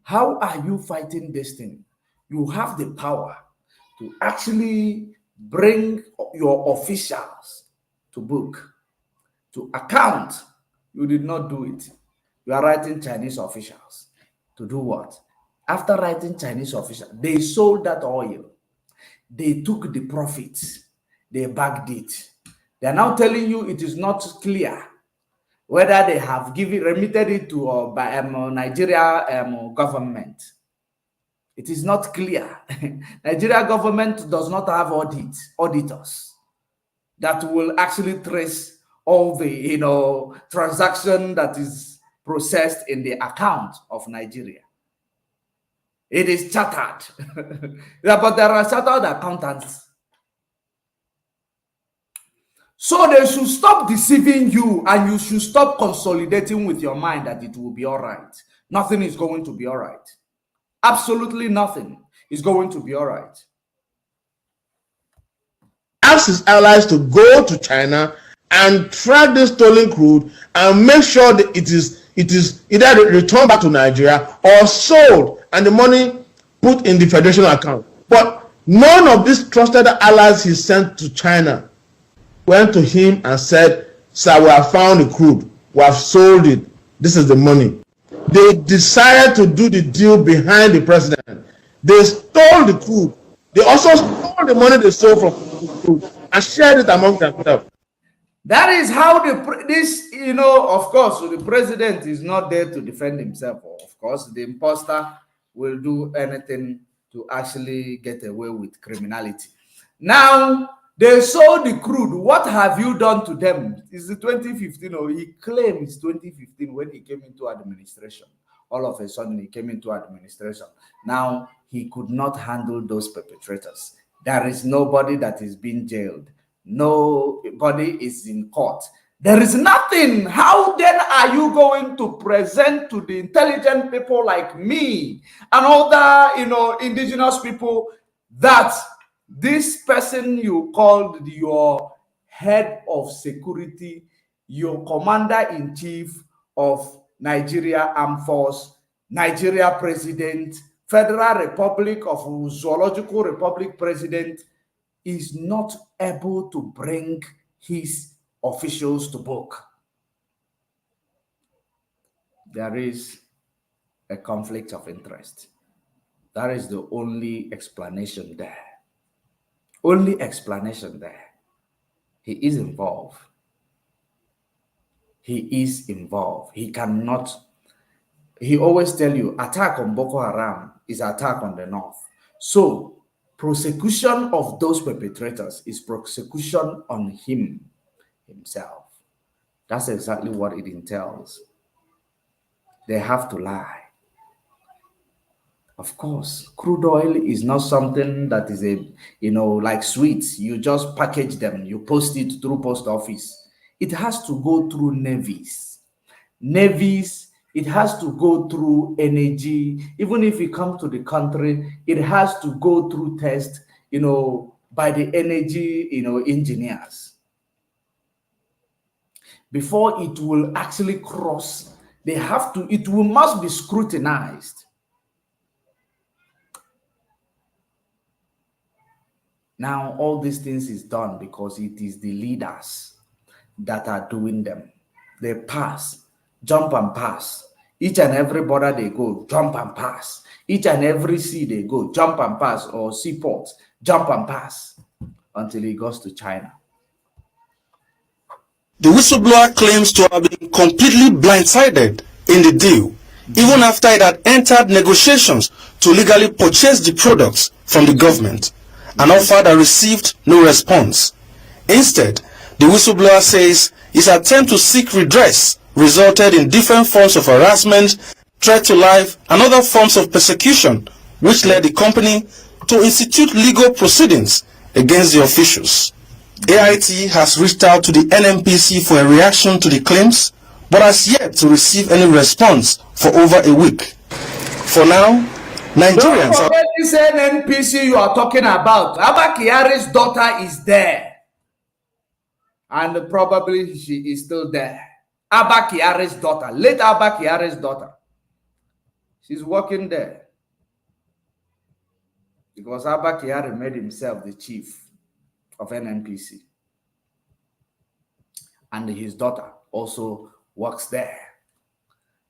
How are you fighting this thing? You have the power to actually bring your officials to book, to account. You did not do it. You are writing Chinese officials to do what? After writing Chinese officials, they sold that oil. They took the profits. They bagged it. They are now telling you it is not clear whether they have remitted it to Nigeria government. It is not clear. Nigeria government does not have auditors that will actually trace all the transaction that is processed in the account of Nigeria. It is chartered. But there are chartered accountants. So they should stop deceiving you, and you should stop consolidating with your mind that it will be all right. Nothing is going to be all right. Absolutely nothing is going to be all right. Ask his allies to go to China and track the stolen crude and make sure that it is either returned back to Nigeria or sold and the money put in the Federation account. But none of these trusted allies he sent to China went to him and said, "Sir, we have found the crude. We have sold it. This is the money. They decided to do the deal behind the president. They stole the crude. They also stole the money they stole from the crude and shared it among themselves. That is how of course, the president is not there to defend himself. Of course, the imposter will do anything to actually get away with criminality. Now, they sold the crude. What have you done to them? Is it 2015? Or he claims 2015 when he came into administration. All of a sudden, he came into administration. Now, he could not handle those perpetrators. There is nobody that is being jailed. Nobody is in court. There is nothing. How then are you going to present to the intelligent people like me and other, indigenous people that this person you called your head of security, your commander-in-chief of Nigeria Armed Force, Nigeria President, Federal Republic of Zoological Republic President, is not able to bring his officials to book? There is a conflict of interest. That is the only explanation there. Only explanation there. He is involved. He is involved. He cannot. He always tell you, attack on Boko Haram is attack on the north. So, prosecution of those perpetrators is prosecution on himself. That's exactly what it entails. They have to lie. Of course, crude oil is not something that is like sweets. You just package them, you post it through post office. It has to go through navies. It has to go through energy. Even if it comes to the country, it has to go through test, by the energy, engineers. Before it will actually cross, must be scrutinized. Now, all these things is done because it is the leaders that are doing them. They pass, jump and pass. Each and every border they go, jump and pass. Each and every sea they go, jump and pass, or seaport, jump and pass, until it goes to China. The whistleblower claims to have been completely blindsided in the deal, even after it had entered negotiations to legally purchase the products from the government, an offer that received no response. Instead, the whistleblower says his attempt to seek redress resulted in different forms of harassment, threat to life, and other forms of persecution, which led the company to institute legal proceedings against the officials. AIT has reached out to the NNPC for a reaction to the claims, but has yet to receive any response for over a week. For now, Nigerians... Don't forget this NNPC you are talking about. Abba Kyari's daughter is there. And probably she is still there. Abba Kyari's daughter, late Abba Kyari's daughter. She's working there. Because Abba Kyari made himself the chief of NNPC. And his daughter also works there.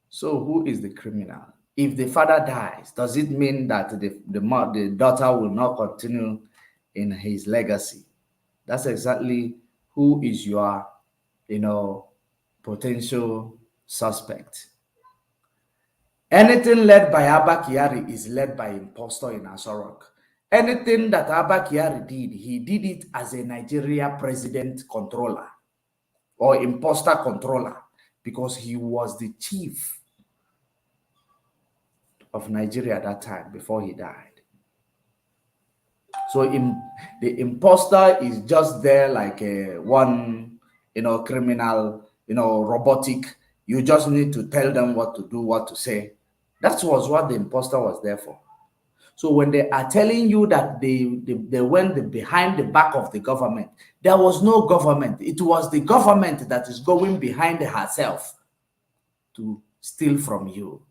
So who is the criminal? If the father dies, does it mean that the daughter will not continue in his legacy? That's exactly who is your, potential suspect. Anything led by Abba Kyari is led by impostor in Asorok. Anything that Abba Kyari did, he did it as a Nigeria president controller or imposter controller because he was the chief of Nigeria at that time before he died. So the imposter is just there like one, criminal, robotic. You just need to tell them what to do, what to say. That was what the imposter was there for. So when they are telling you that they went behind the back of the government, there was no government. It was the government that is going behind herself to steal from you.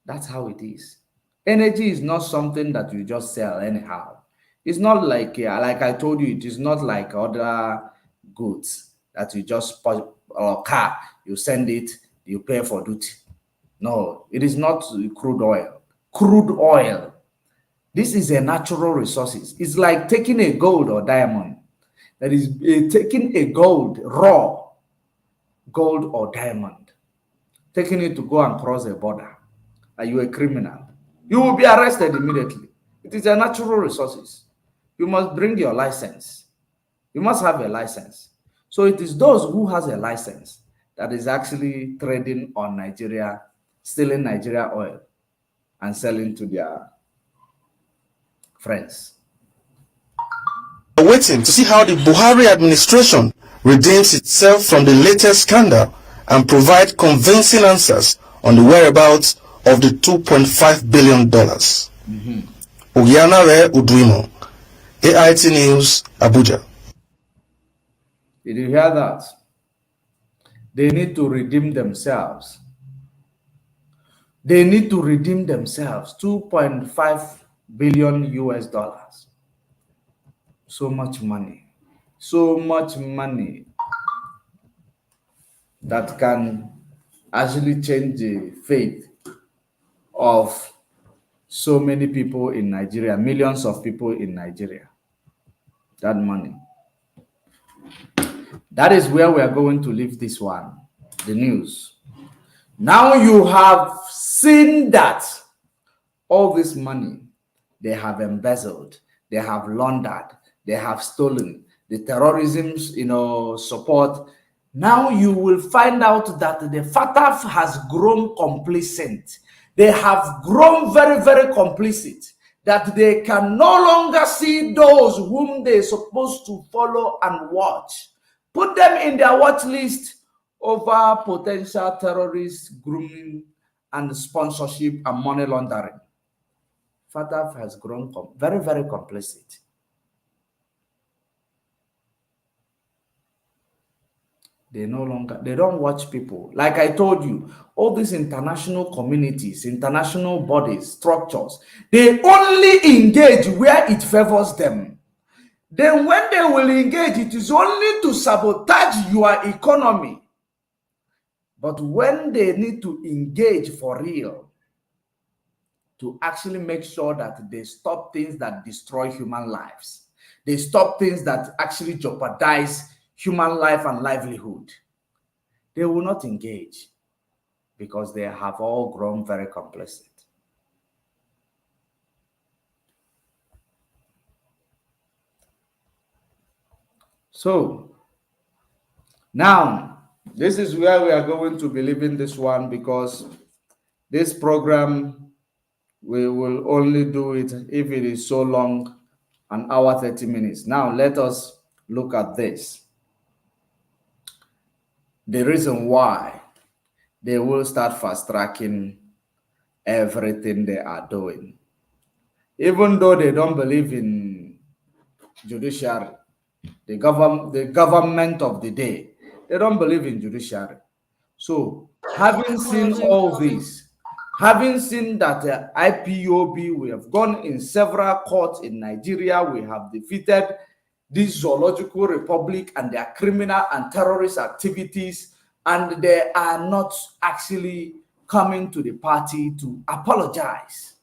That's how it is. Energy is not something that you just sell anyhow. It's not like I told you, it is not like other goods. that you just put or car, you send it, you pay for duty. No, it is not crude oil. Crude oil. This is a natural resources. It's like taking a gold or diamond. That is taking a gold, raw gold or diamond, taking it to go and cross a border. Are you a criminal? You will be arrested immediately. It is a natural resources. You must bring your license. You must have a license. So it is those who has a license that is actually trading on Nigeria, stealing Nigeria oil and selling to their friends. Waiting to see how the Buhari administration redeems itself from the latest scandal and provide convincing answers on the whereabouts of the $2.5 billion. Ogianare Uduimo, AIT News, Abuja. Did you hear that? They need to redeem themselves. They need to redeem themselves. 2.5 billion US dollars. So much money. So much money that can actually change the fate of so many people in Nigeria, millions of people in Nigeria. That money. That is where we are going to leave this one, the news. Now you have seen that all this money they have embezzled, they have laundered, they have stolen, the terrorism's support. Now you will find out that the FATF has grown complacent. They have grown very, very complicit, that they can no longer see those whom they're supposed to follow and watch. Put them in their watch list over potential terrorists, grooming, and sponsorship and money laundering. FATF has grown very, very complicit. They don't watch people. Like I told you, all these international communities, international bodies, structures, they only engage where it favors them. Then when they will engage, it is only to sabotage your economy. But when they need to engage for real, to actually make sure that they stop things that destroy human lives, they stop things that actually jeopardize human life and livelihood, they will not engage because they have all grown very complicit. So now this is where we are going to be leaving this one, because this program, we will only do it if it is so long, an hour 30 minutes. Now let us look at this. The reason why they will start fast-tracking everything they are doing, even though they don't believe in judiciary, the government of the day, they don't believe in judiciary. So having seen all this, having seen that IPOB, we have gone in several courts in Nigeria, we have defeated this zoological republic and their criminal and terrorist activities, and they are not actually coming to the party to apologize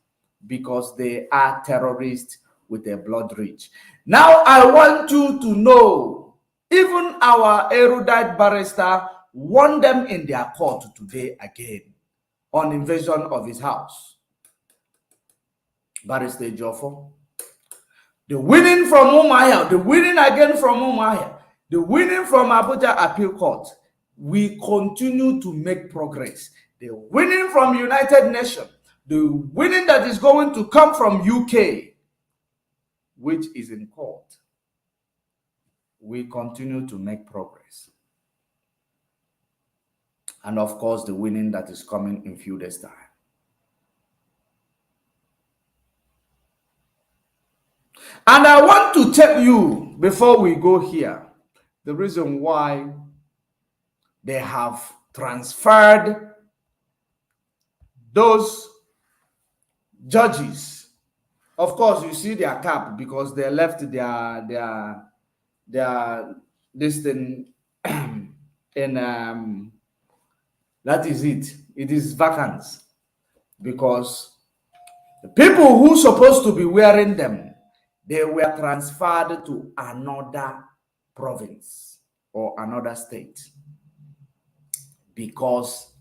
because they are terrorists with a blood rage. Now I want you to know, even our erudite barrister won them in their court today again on invasion of his house. Barrister Joffo. The winning from Umuahia, the winning again from Umuahia, the winning from Abuja Appeal Court, we continue to make progress. The winning from United Nations, the winning that is going to come from UK, which is in court, we continue to make progress. And of course, the winning that is coming in few days' time. And I want to tell you, before we go here, the reason why they have transferred those judges. Of course, you see their cap because they left their this thing that is it. It is vacant because the people who supposed to be wearing them, they were transferred to another province or another state because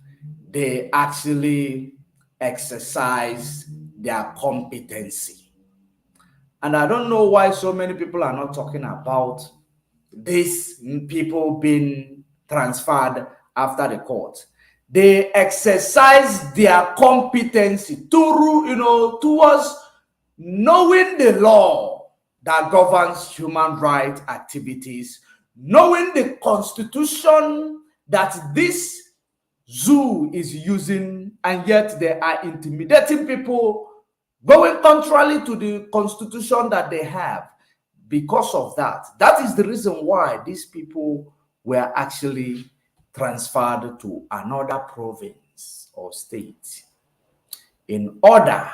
they actually exercise their competency. And I don't know why so many people are not talking about these people being transferred after the court. They exercise their competency towards knowing the law that governs human rights activities, knowing the constitution that this zoo is using, and yet they are intimidating people, going contrary to the constitution that they have. Because of that, that is the reason why these people were actually transferred to another province or state in order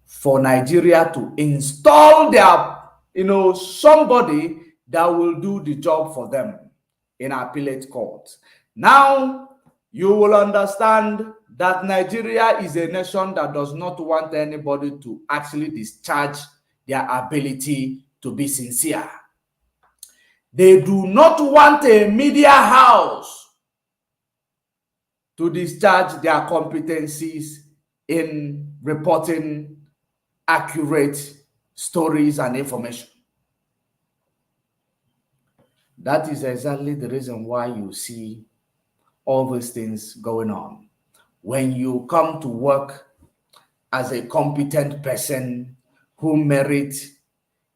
for Nigeria to install their, somebody that will do the job for them in appellate court. Now, you will understand that Nigeria is a nation that does not want anybody to actually discharge their ability to be sincere. They do not want a media house to discharge their competencies in reporting accurate stories and information. That is exactly the reason why you see all these things going on. When you come to work as a competent person who merits,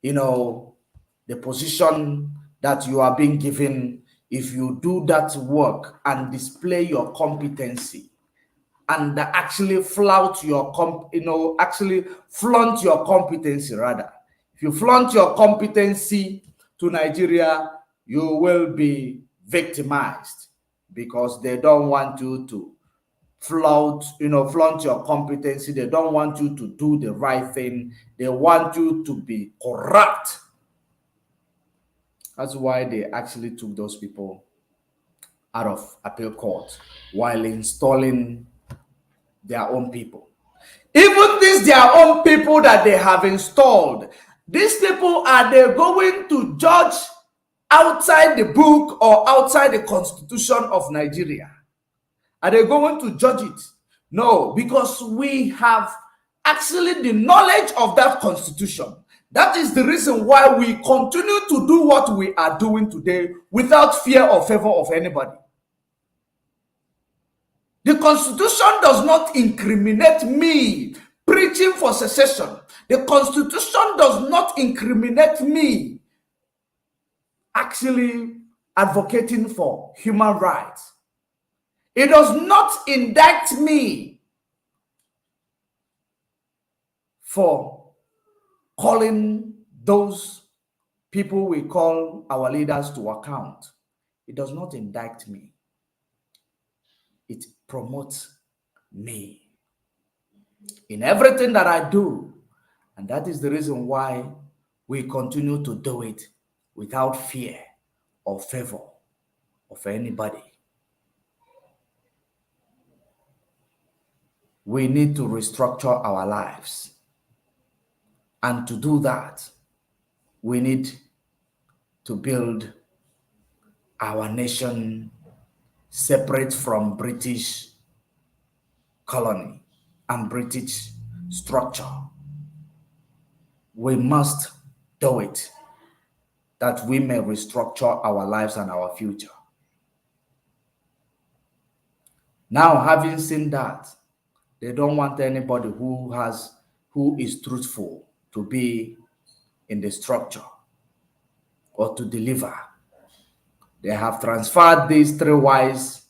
the position that you are being given, if you do that work and display your competency and actually flaunt your competency rather. If you flaunt your competency to Nigeria, you will be victimized because they don't want you to flaunt your competency. They don't want you to do the right thing. They want you to be corrupt. That's why they actually took those people out of appeal court while installing their own people. Even these their own people that they have installed, these people, are they going to judge outside the book or outside the constitution of Nigeria? Are they going to judge it? No, because we have actually the knowledge of that constitution. That is the reason why we continue to do what we are doing today without fear or favor of anybody. The constitution does not incriminate me preaching for secession. The constitution does not incriminate me actually advocating for human rights. It does not indict me for calling those people we call our leaders to account. It does not indict me. It promotes me in everything that I do. And that is the reason why we continue to do it without fear or favor of anybody. We need to restructure our lives. And to do that, we need to build our nation separate from British colony and British structure. We must do it that we may restructure our lives and our future. Now, having seen that, they don't want anybody who is truthful to be in the structure or to deliver. They have transferred these three wise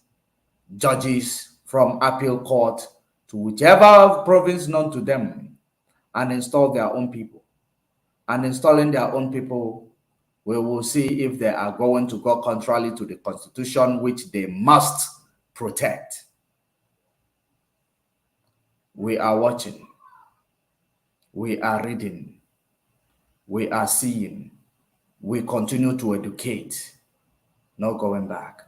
judges from appeal court to whichever province known to them and install their own people. And installing their own people, we will see if they are going to go contrary to the constitution, which they must protect. We are watching. We are reading. We are seeing. We continue to educate. No going back.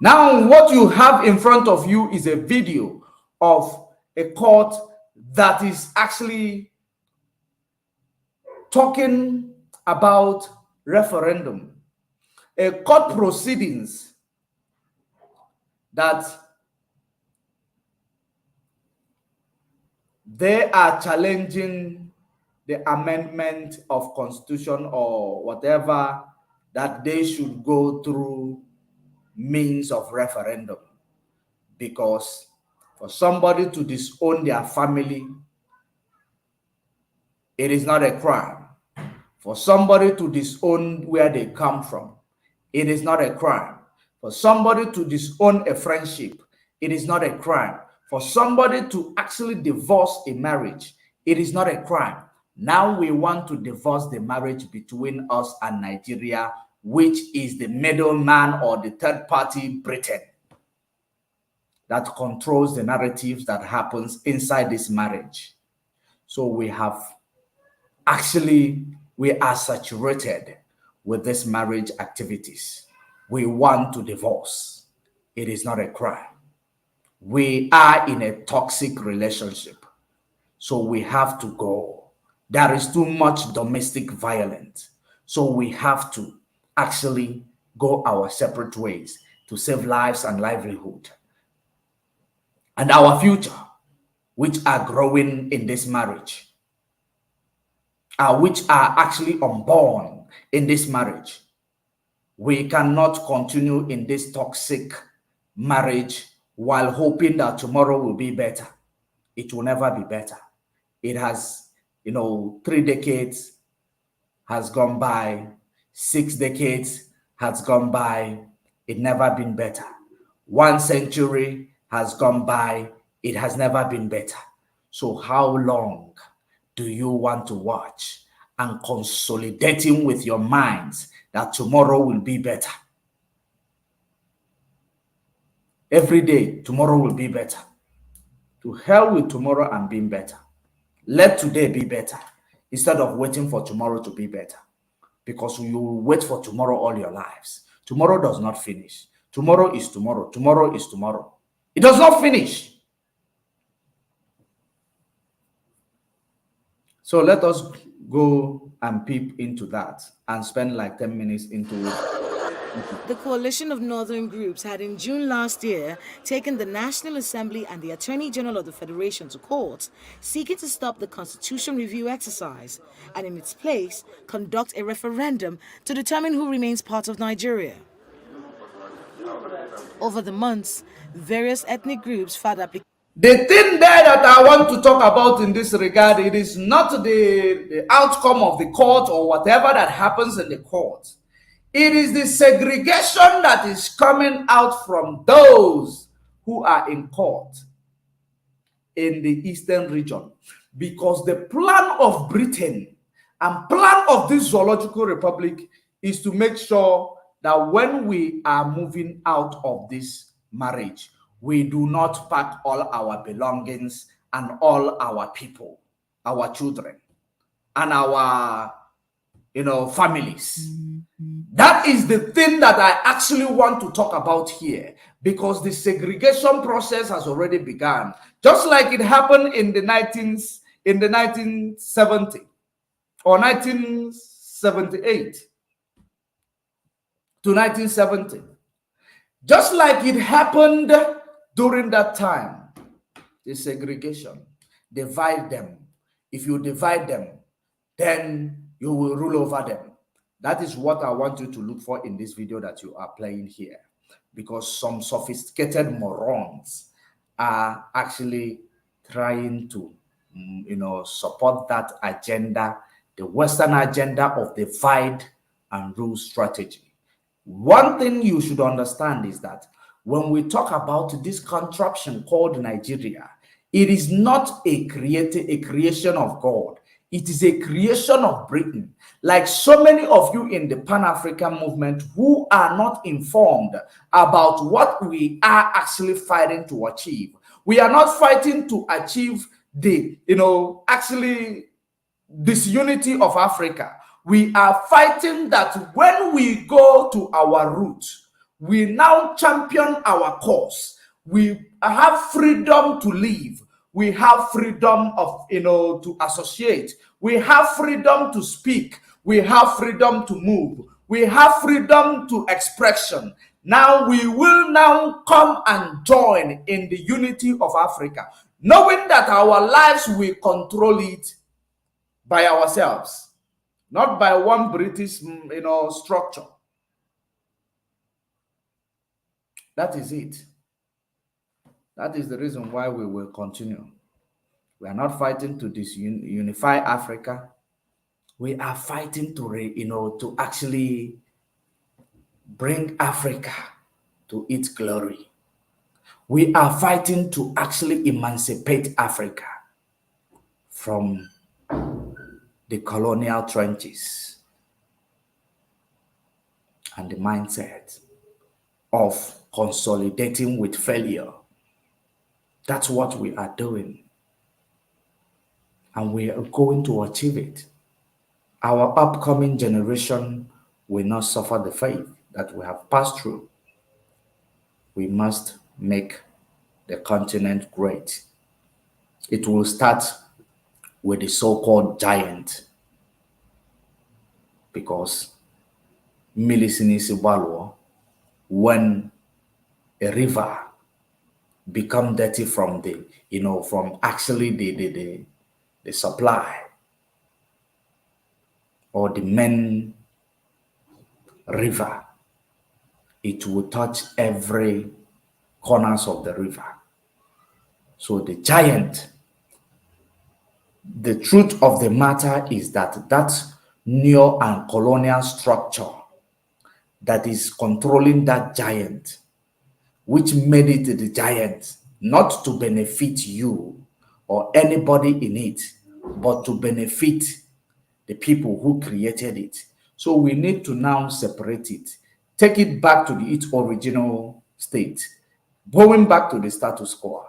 Now, what you have in front of you is a video of a court that is actually talking about referendum, a court proceedings that they are challenging the amendment of constitution or whatever, that they should go through means of referendum, because for somebody to disown their family, it is not a crime. For somebody to disown where they come from, it is not a crime. For somebody to disown a friendship, it is not a crime. For somebody to actually divorce a marriage, it is not a crime. Now we want to divorce the marriage between us and Nigeria, which is the middleman or the third party, Britain, that controls the narratives that happens inside this marriage. So we are saturated with this marriage activities. We want to divorce. It is not a crime. We are in a toxic relationship, so we have to go. There is too much domestic violence, so we have to actually go our separate ways to save lives and livelihood and our future, which are growing in this marriage, which are actually unborn in this marriage. We cannot continue in this toxic marriage while hoping that tomorrow will be better. It will never be better. It has, 3 decades has gone by, 6 decades has gone by, it never been better. 1 century has gone by, it has never been better. So how long do you want to watch and consolidating with your minds that tomorrow will be better? Every day, tomorrow will be better. To hell with tomorrow and being better. Let today be better instead of waiting for tomorrow to be better, because you will wait for tomorrow all your lives. Tomorrow does not finish. Tomorrow is tomorrow. Tomorrow is tomorrow. It does not finish. So let us go and peep into that and spend like 10 minutes into it. The coalition of northern groups had in June last year taken the National Assembly and the Attorney General of the Federation to court, seeking to stop the Constitution review exercise and in its place conduct a referendum to determine who remains part of Nigeria. Over the months, various ethnic groups filed applications. The thing there that I want to talk about in this regard, it is not the outcome of the court or whatever that happens in the court. It is the segregation that is coming out from those who are in court in the eastern region. Because the plan of Britain and plan of this zoological republic is to make sure that when we are moving out of this marriage, we do not pack all our belongings and all our people, our children, and our families. That is the thing that I actually want to talk about here, because the segregation process has already begun, just like it happened in the 1970 or 1978 to 1970. Just like it happened during that time, the segregation, divide them. If you divide them, then you will rule over them. That is what I want you to look for in this video that you are playing here, because some sophisticated morons are actually trying to, support that agenda, the Western agenda of divide and rule strategy. One thing you should understand is that when we talk about this contraption called Nigeria, it is not a creation of God. It is a creation of Britain. Like so many of you in the Pan-African movement who are not informed about what we are actually fighting to achieve. We are not fighting to achieve the, actually disunity of Africa. We are fighting that when we go to our roots, We now champion our cause. We have freedom to live. We have freedom of, to associate. We have freedom to speak. We have freedom to move. We have freedom to expression. Now we will now come and join in the unity of Africa, knowing that our lives will control it by ourselves, not by one British, structure. That is it. That is the reason why we will continue. We are not fighting to unify Africa. We are fighting to, to actually bring Africa to its glory. We are fighting to actually emancipate Africa from the colonial trenches and the mindset of consolidating with failure. That's what we are doing. And we are going to achieve it. Our upcoming generation will not suffer the fate that we have passed through. We must make the continent great. It will start with the so-called giant, because when a river become dirty from from actually the supply or the main river, it will touch every corners of the river. So the giant, the truth of the matter is that that neo and colonial structure that is controlling that giant, which made it the giant, not to benefit you or anybody in it, but to benefit the people who created it. So we need to now separate it, take it back to its original state, going back to the status quo.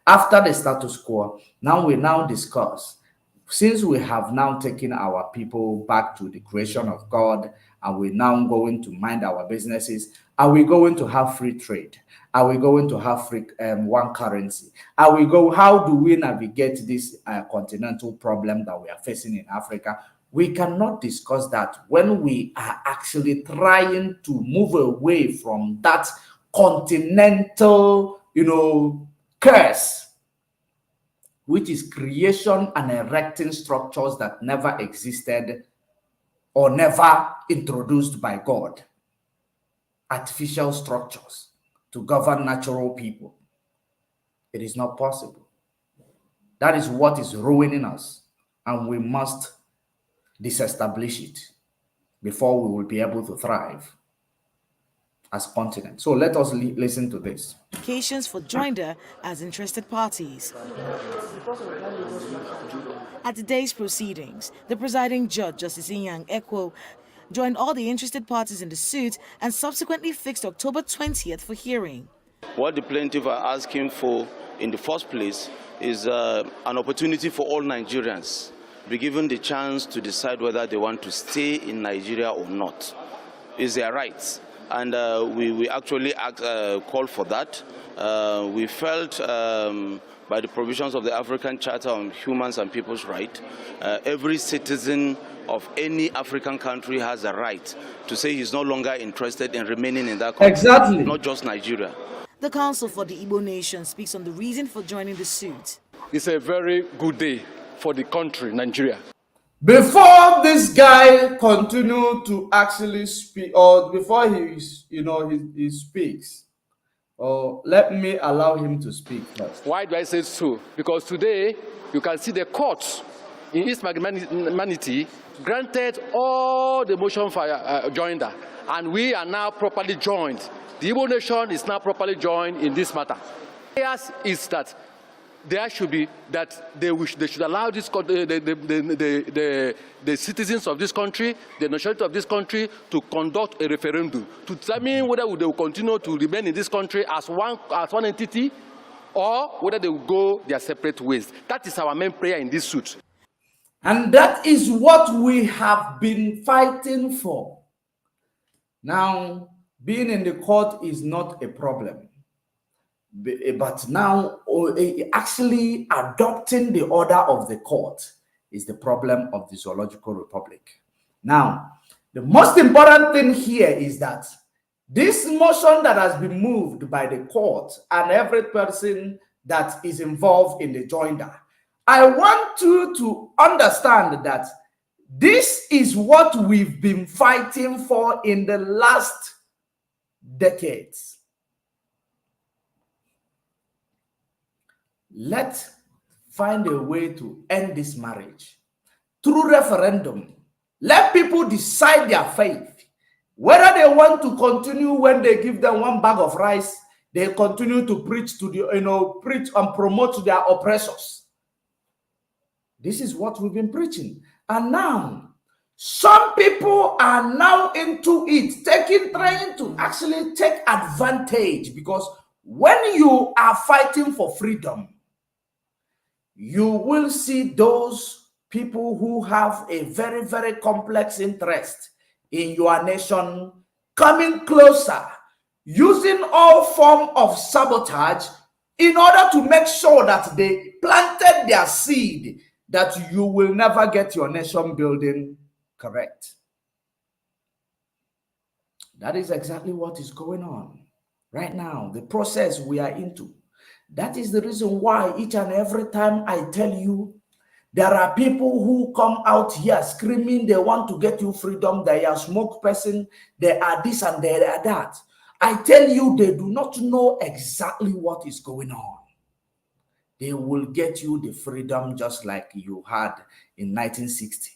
After the status quo, now we discuss, since we have now taken our people back to the creation of God, and we're now going to mind our businesses, are we going to have free trade? Are we going to have free one currency? How do we navigate this continental problem that we are facing in Africa? We cannot discuss that when we are actually trying to move away from that continental, curse, which is creation and erecting structures that never existed or never introduced by God. Artificial structures to govern natural people. It is not possible. That is what is ruining us, and we must disestablish it before we will be able to thrive as continent. So let us listen to this. Applications for joinder as interested parties. At today's proceedings, the presiding judge, Justice Inyang Ekwo, joined all the interested parties in the suit and subsequently fixed October 20th for hearing. What the plaintiff are asking for in the first place is an opportunity for all Nigerians to be given the chance to decide whether they want to stay in Nigeria or not. It's their rights. And we actually called for that. We felt by the provisions of the African Charter on Human and People's Rights, every citizen of any African country has a right to say he's no longer interested in remaining in that country. Exactly. Not just Nigeria. The Council for the Igbo Nation speaks on the reason for joining the suit. It's a very good day for the country, Nigeria. Before this guy continue to actually speak, or before he speaks, let me allow him to speak first. Why do I say so? Because today you can see the court in its magnanimity granted all the motion for joinder, and we are now properly joined. The Igbo nation is now properly joined in this matter. Yes, is that there should be that they should allow this the citizens of this country, the nationality of this country, to conduct a referendum to determine whether they will continue to remain in this country as one entity, or whether they will go their separate ways. That is our main prayer in this suit. And that is what we have been fighting for. Now, being in the court is not a problem. But now, actually adopting the order of the court is the problem of the Zoological Republic. Now, the most important thing here is that this motion that has been moved by the court and every person that is involved in the joinder, I want you to understand that this is what we've been fighting for in the last decades. Let's find a way to end this marriage through referendum. Let people decide their faith. Whether they want to continue when they give them one bag of rice, they continue to preach to the, preach and promote to their oppressors. This is what we've been preaching. And now, some people are now into it, trying to actually take advantage, because when you are fighting for freedom, you will see those people who have a very, very complex interest in your nation coming closer, using all form of sabotage in order to make sure that they planted their seed that you will never get your nation building correct. That is exactly what is going on right now, the process we are into. That is the reason why each and every time I tell you, there are people who come out here screaming they want to get you freedom, they are smoke person, they are this and they are that. I tell you, they do not know exactly what is going on. They will get you the freedom just like you had in 1960.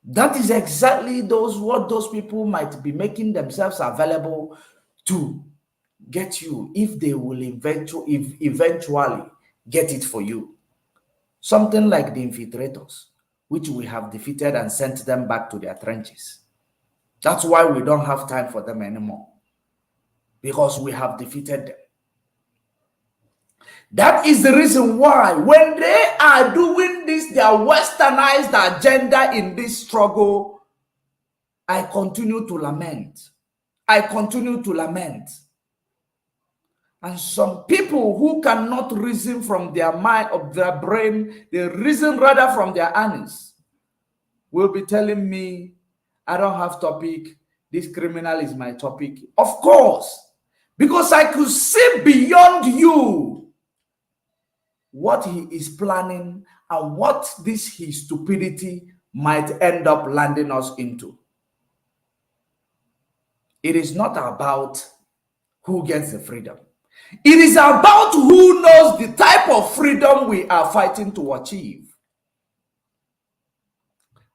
That is exactly what those people might be making themselves available to get you, if they will eventually get it for you. Something like the infiltrators, which we have defeated and sent them back to their trenches. That's why we don't have time for them anymore, because we have defeated them. That is the reason why when they are doing this, their westernized agenda in this struggle, I continue to lament. I continue to lament. And some people who cannot reason from their mind, of their brain, they reason rather from their anus, will be telling me, I don't have topic, this criminal is my topic. Of course, because I could see beyond you what he is planning and what his stupidity might end up landing us into. It is not about who gets the freedom. It is about who knows the type of freedom we are fighting to achieve.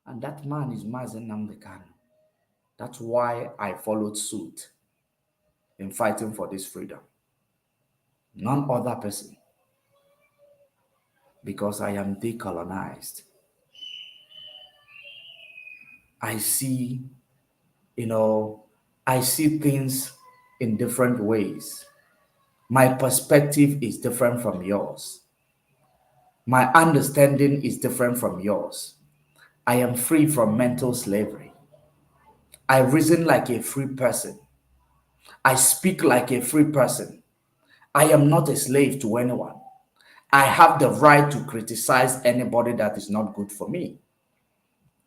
And that man is Mazen Nnamdi Kanu. That's why I followed suit in fighting for this freedom. None other person. Because I am decolonized. I see, I see things in different ways. My perspective is different from yours. My understanding is different from yours. I am free from mental slavery. I reason like a free person. I speak like a free person. I am not a slave to anyone. I have the right to criticize anybody that is not good for me.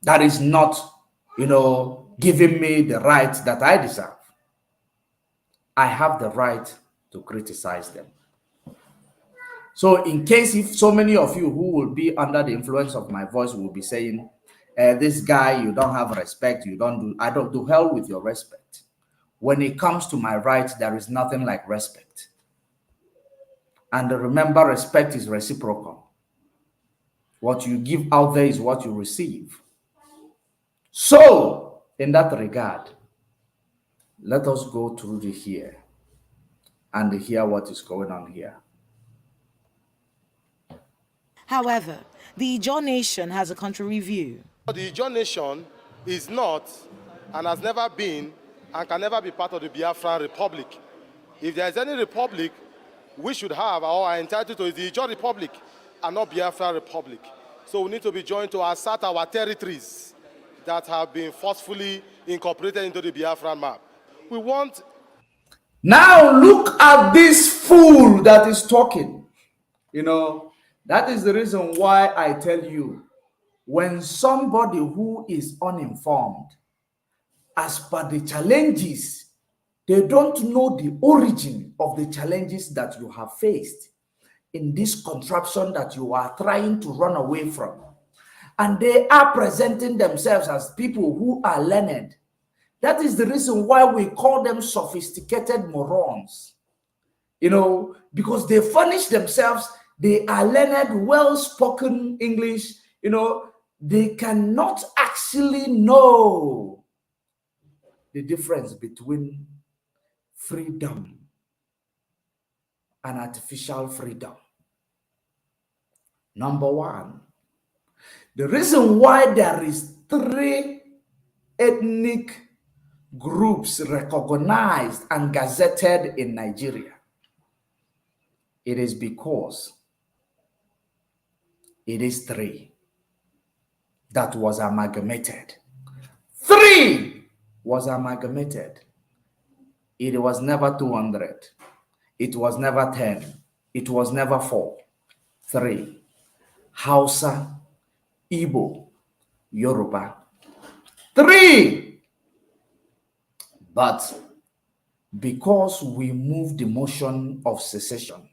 That is not, giving me the right that I deserve. I have the right to criticize them. So in case if so many of you who will be under the influence of my voice will be saying, this guy, you don't have respect, I don't do hell with your respect. When it comes to my rights, there is nothing like respect. And remember, respect is reciprocal. What you give out there is what you receive. So, in that regard, let us go through the here and hear what is going on here. However, the Ijaw Nation has a contrary view. The Ijaw Nation is not and has never been and can never be part of the Biafran Republic. If there is any republic we should have or are entitled to, is the Ijaw Republic and not Biafran Republic. So we need to be joined to assert our territories that have been forcefully incorporated into the Biafran map. we want... Now look at this fool that is talking. You know, that is the reason why I tell you, when somebody who is uninformed, as per the challenges, they don't know the origin of the challenges that you have faced in this contraption that you are trying to run away from. And they are presenting themselves as people who are learned. That is the reason why we call them sophisticated morons. You know, because they furnish themselves, they are learned, well-spoken English, you know, they cannot actually know the difference between freedom and artificial freedom. Number one, the reason why there is 3 ethnic groups recognized and gazetted in Nigeria, it is because it is 3 that was amalgamated. 3 was amalgamated. It was never 200. It was never 10. It was never 4. 3. Hausa, Igbo, Yoruba. 3. But because we moved the motion of secession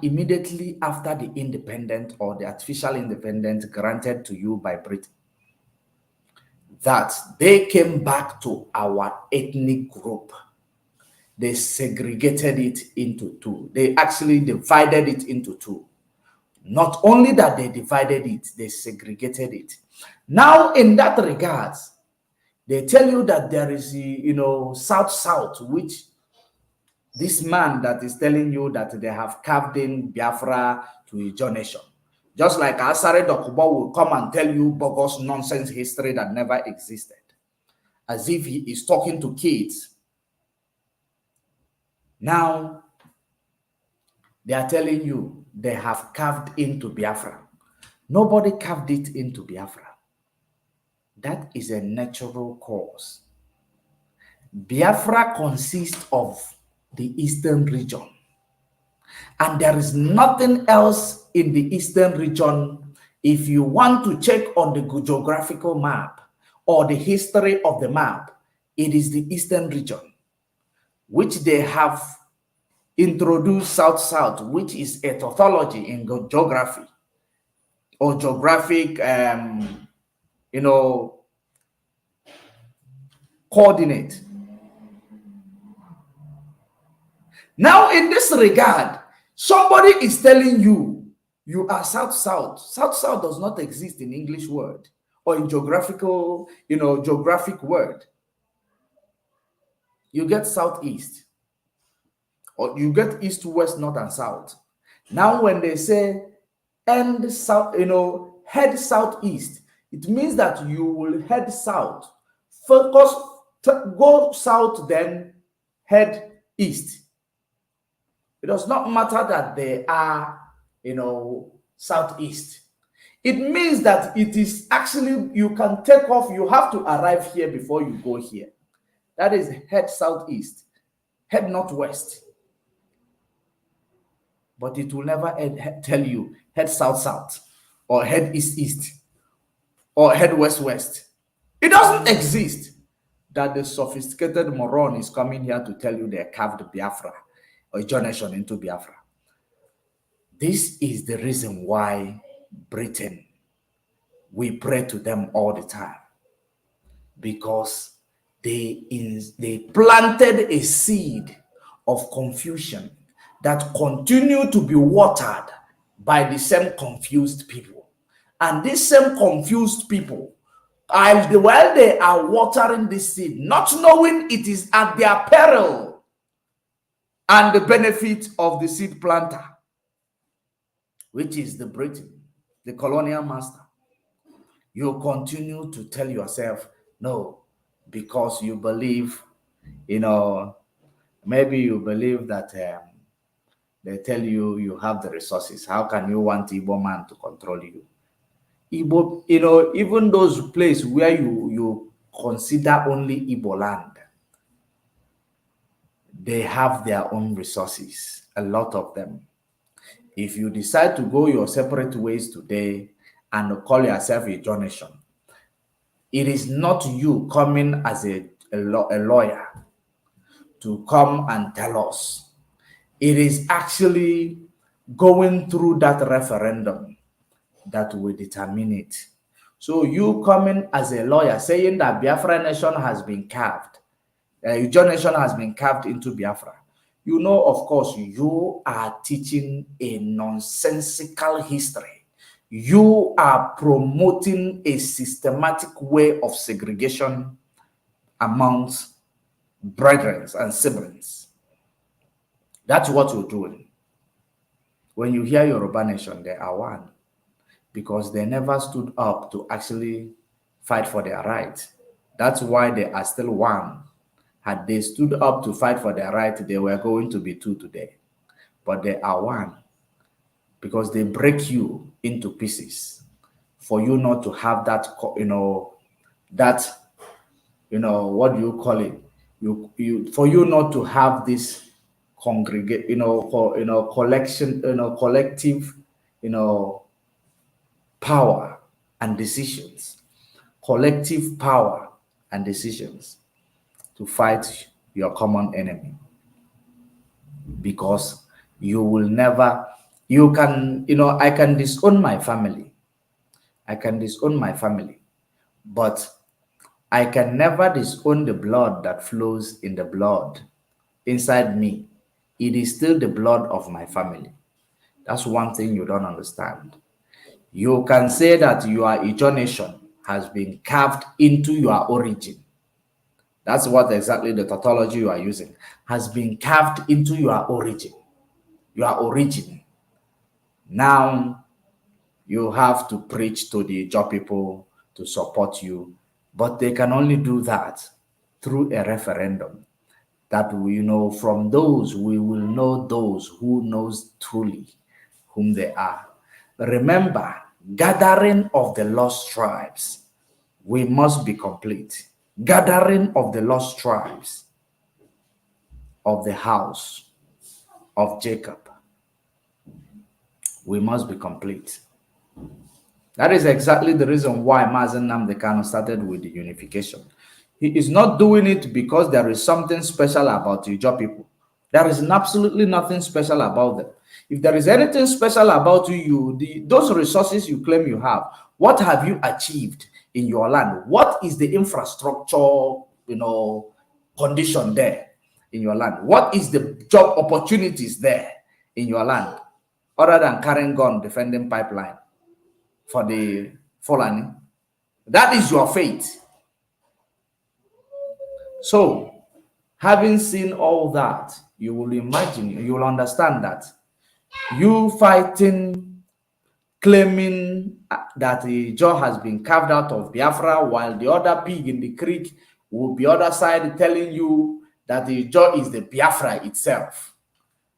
immediately after the independence or the artificial independence granted to you by Britain, that they came back to our ethnic group. They segregated it into 2. They actually divided it into 2. Not only that they divided it, they segregated it. Now, in that regard, they tell you that there is, you know, South, which this man that is telling you that they have carved in Biafra to a generation. Just like Asare Dokubo will come and tell you bogus nonsense history that never existed, as if he is talking to kids. Now, they are telling you they have carved into Biafra. Nobody carved it into Biafra. That is a natural cause. Biafra consists of the eastern region, and there is nothing else in the eastern region. If you want to check on the geographical map or the history of the map, it is the eastern region, which they have introduced South, which is a tautology in geography or geographic, you know, coordinate. Now, in this regard, somebody is telling you, you are South. South does not exist in English word or in geographical, you know, geographic word. You get southeast, or you get east, west, north, and south. Now, when they say end south, you know, head southeast, it means that you will head south, focus, go south, then head east. It does not matter that they are, you know, southeast. It means that it is actually, you can take off, you have to arrive here before you go here. That is head southeast, head northwest. But it will never tell you head south, or head east, or head west. It doesn't exist. That the sophisticated moron is coming here to tell you they carved Biafra or generation into Biafra. This is the reason why Britain, we pray to them all the time, because they planted a seed of confusion that continue to be watered by the same confused people. And these same confused people, while they are watering this seed, not knowing it is at their peril and the benefit of the seed planter, which is the Britain, the colonial master, you continue to tell yourself, no, because you believe, you know, maybe you believe that they tell you you have the resources. How can you want Igbo man to control you? Igbo, you know, even those places where you consider only Igbo land. They have their own resources, a lot of them. If you decide to go your separate ways today and call yourself a John nation, it is not you coming as a lawyer to come and tell us. It is actually going through that referendum that will determine it. So you coming as a lawyer saying that Biafra nation has been carved, John nation has been carved into Biafra. You know, of course, you are teaching a nonsensical history. You are promoting a systematic way of segregation amongst brethren and siblings. That's what you're doing. When you hear Yoruba nation, they are one, because they never stood up to actually fight for their rights. That's why they are still one. Had they stood up to fight for their right, they were going to be two today. But they are one, because they break you into pieces for you not to have that, what do you call it? For you not to have this collective, power and decisions, collective power and decisions to fight your common enemy. Because you will never, I can disown my family. But I can never disown the blood that flows in the blood inside me. It is still the blood of my family. That's one thing you don't understand. You can say that your Ijaw nation has been carved into your origin. That's what exactly the tautology you are using has been carved into your origin. Now you have to preach to the Ijaw people to support you, but they can only do that through a referendum. That from those we will know those who knows truly whom they are. Remember, gathering of the lost tribes, we must be complete. Gathering of the lost tribes of the house of Jacob, we must be complete. That is exactly the reason why Mazen Nnamdi Kanu started with the unification. He is not doing it because there is something special about the Ijaw people. There is absolutely nothing special about them. If there is anything special about those resources you claim you have, what have you achieved in your land? What is the infrastructure, condition there in your land? What is the job opportunities there in your land, other than carrying gun, defending pipeline for the Fulani? That is your fate. So, having seen all that, you will understand that you fighting, claiming that the Ijaw has been carved out of Biafra, while the other pig in the creek will be other side telling you that the Ijaw is the Biafra itself.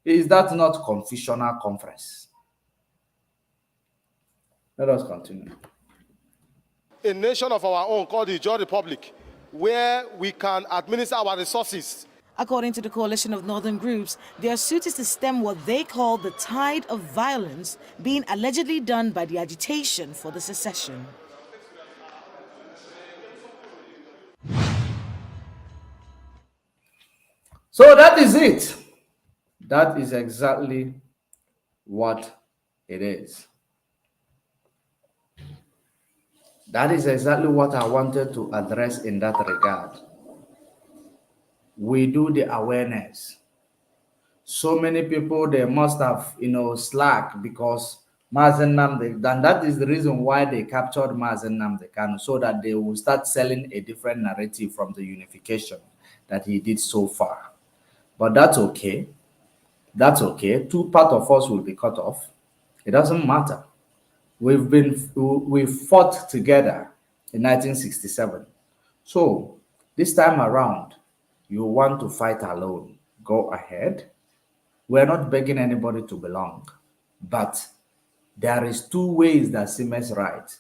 Is that not confusional conference? Let us continue. A nation of our own called the Ijaw Republic, where we can administer our resources. According to the coalition of northern groups, their suit is to stem what they call the tide of violence being allegedly done by the agitation for the secession. So that is it. That is exactly what it is. That is exactly what I wanted to address in that regard. We do the awareness. So many people, they must have, slack because Mazen Nnamdi, and that is the reason why they captured Mazen Nnamdi Kanu, so that they will start selling a different narrative from the unification that he did so far. But that's okay. That's okay. Two parts of us will be cut off. It doesn't matter. We've fought together in 1967. So this time around, you want to fight alone, go ahead. We're not begging anybody to belong, but there is two ways that seems right,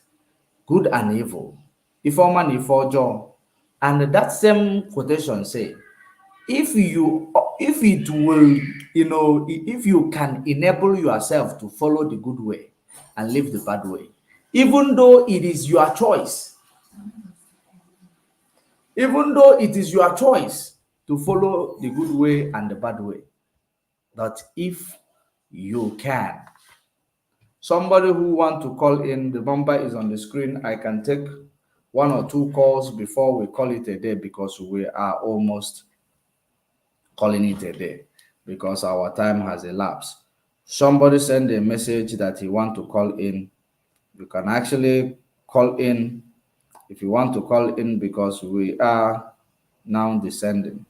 good and evil. If a man, if a John, And that same quotation say, if it will, if you can enable yourself to follow the good way and leave the bad way, even though it is your choice, to follow the good way and the bad way, that if you can, somebody who want to call in, the number is on the screen. I can take 1 or 2 calls before we call it a day, because we are almost calling it a day, because our time has elapsed. Somebody send a message that he want to call in. You can actually call in if you want to call in, because we are now descending.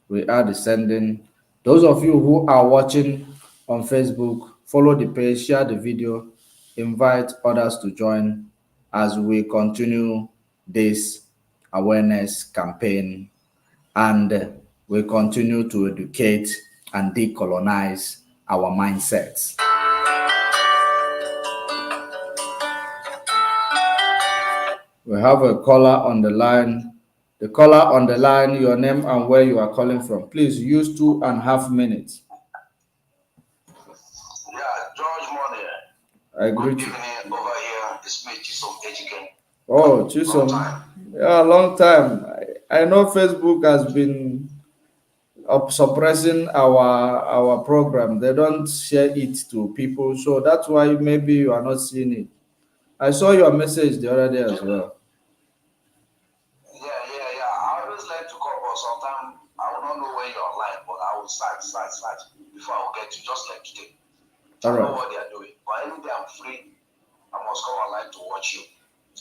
We are descending. Those of you who are watching on Facebook, follow the page, share the video, invite others to join as we continue this awareness campaign, and we continue to educate and decolonize our mindsets. We have a caller on the line. The caller on the line, your name and where you are calling from. Please use 2.5 minutes. Yeah, George Money. I greet you. Over here, it's me, Chisom. Oh, Chisom. Yeah, long time. I know Facebook has been suppressing our program. They don't share it to people, so that's why maybe you are not seeing it. I saw your message the other day as well. Yeah. I always like to call, but sometimes I will not know when you're online, but I will start before I will get you, just like today. All right. I know what they are doing, but any day I'm free, I must come online to watch you.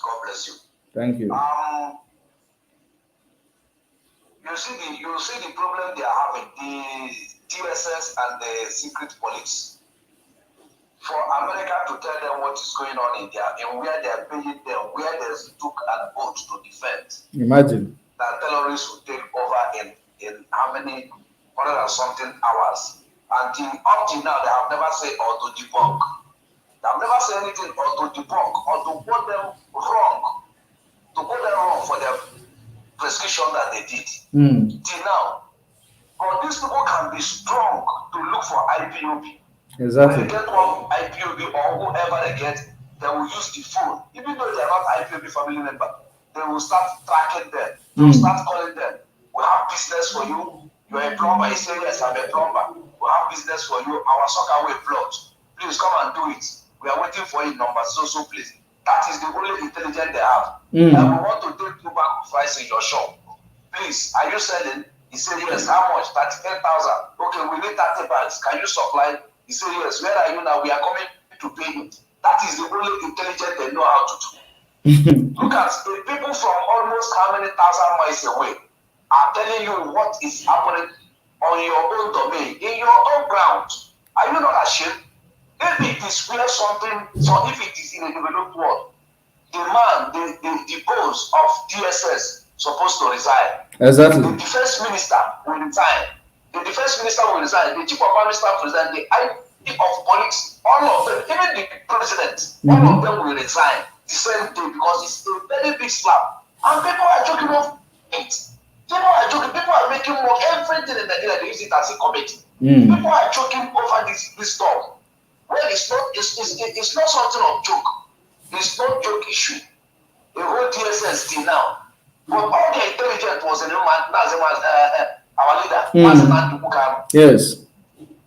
God bless you. Thank you. You see the problem they are having, the TSS and the secret police. For America to tell them what is going on in where they are paying them, where they took an oath to defend. Imagine that terrorists will take over in how many 100 and something hours. Until up till now, they have never said or to debunk. They have never said anything or to debunk or to put them wrong. To put them wrong for their prescription that they did. Till now. But these people can be strong to look for IPOB. exactly. When they get one IPOB or whoever they get, they will use the phone. Even though they are not IPOB family member, they will start tracking them. They will start calling them. We have business for you. You are a plumber. You say, yes, I'm a plumber. We have business for you. Our soccer way plot. Please come and do it. We are waiting for you, number so please. That is the only intelligence they have. And we want to take you back to price in your shop. Please, are you selling? He said, yes. How much? 38,000. Okay, we need 30 bags. Can you supply? He said, yes. Where are you now? We are coming to pay you. That is the only intelligence they know how to do. Look at the people from almost how many thousand miles away are telling you what is happening on your own domain, in your own ground. Are you not ashamed? If it is where something, so if it is in a developed world, the man, the post of DSS supposed to resign. Exactly. The defense minister will resign. The defense minister will resign. The chief of army staff will resign. The IP of police, all of them, even the president, all of them will resign the same day because it's a very big slap. And people are joking off it. People are joking. People are making more. Everything in Nigeria, they use it as a comedy. People are joking over this stuff. Well, it's not something of joke. It's not joke issue. The whole DSS till now. But all the intelligence was in our leader, yes.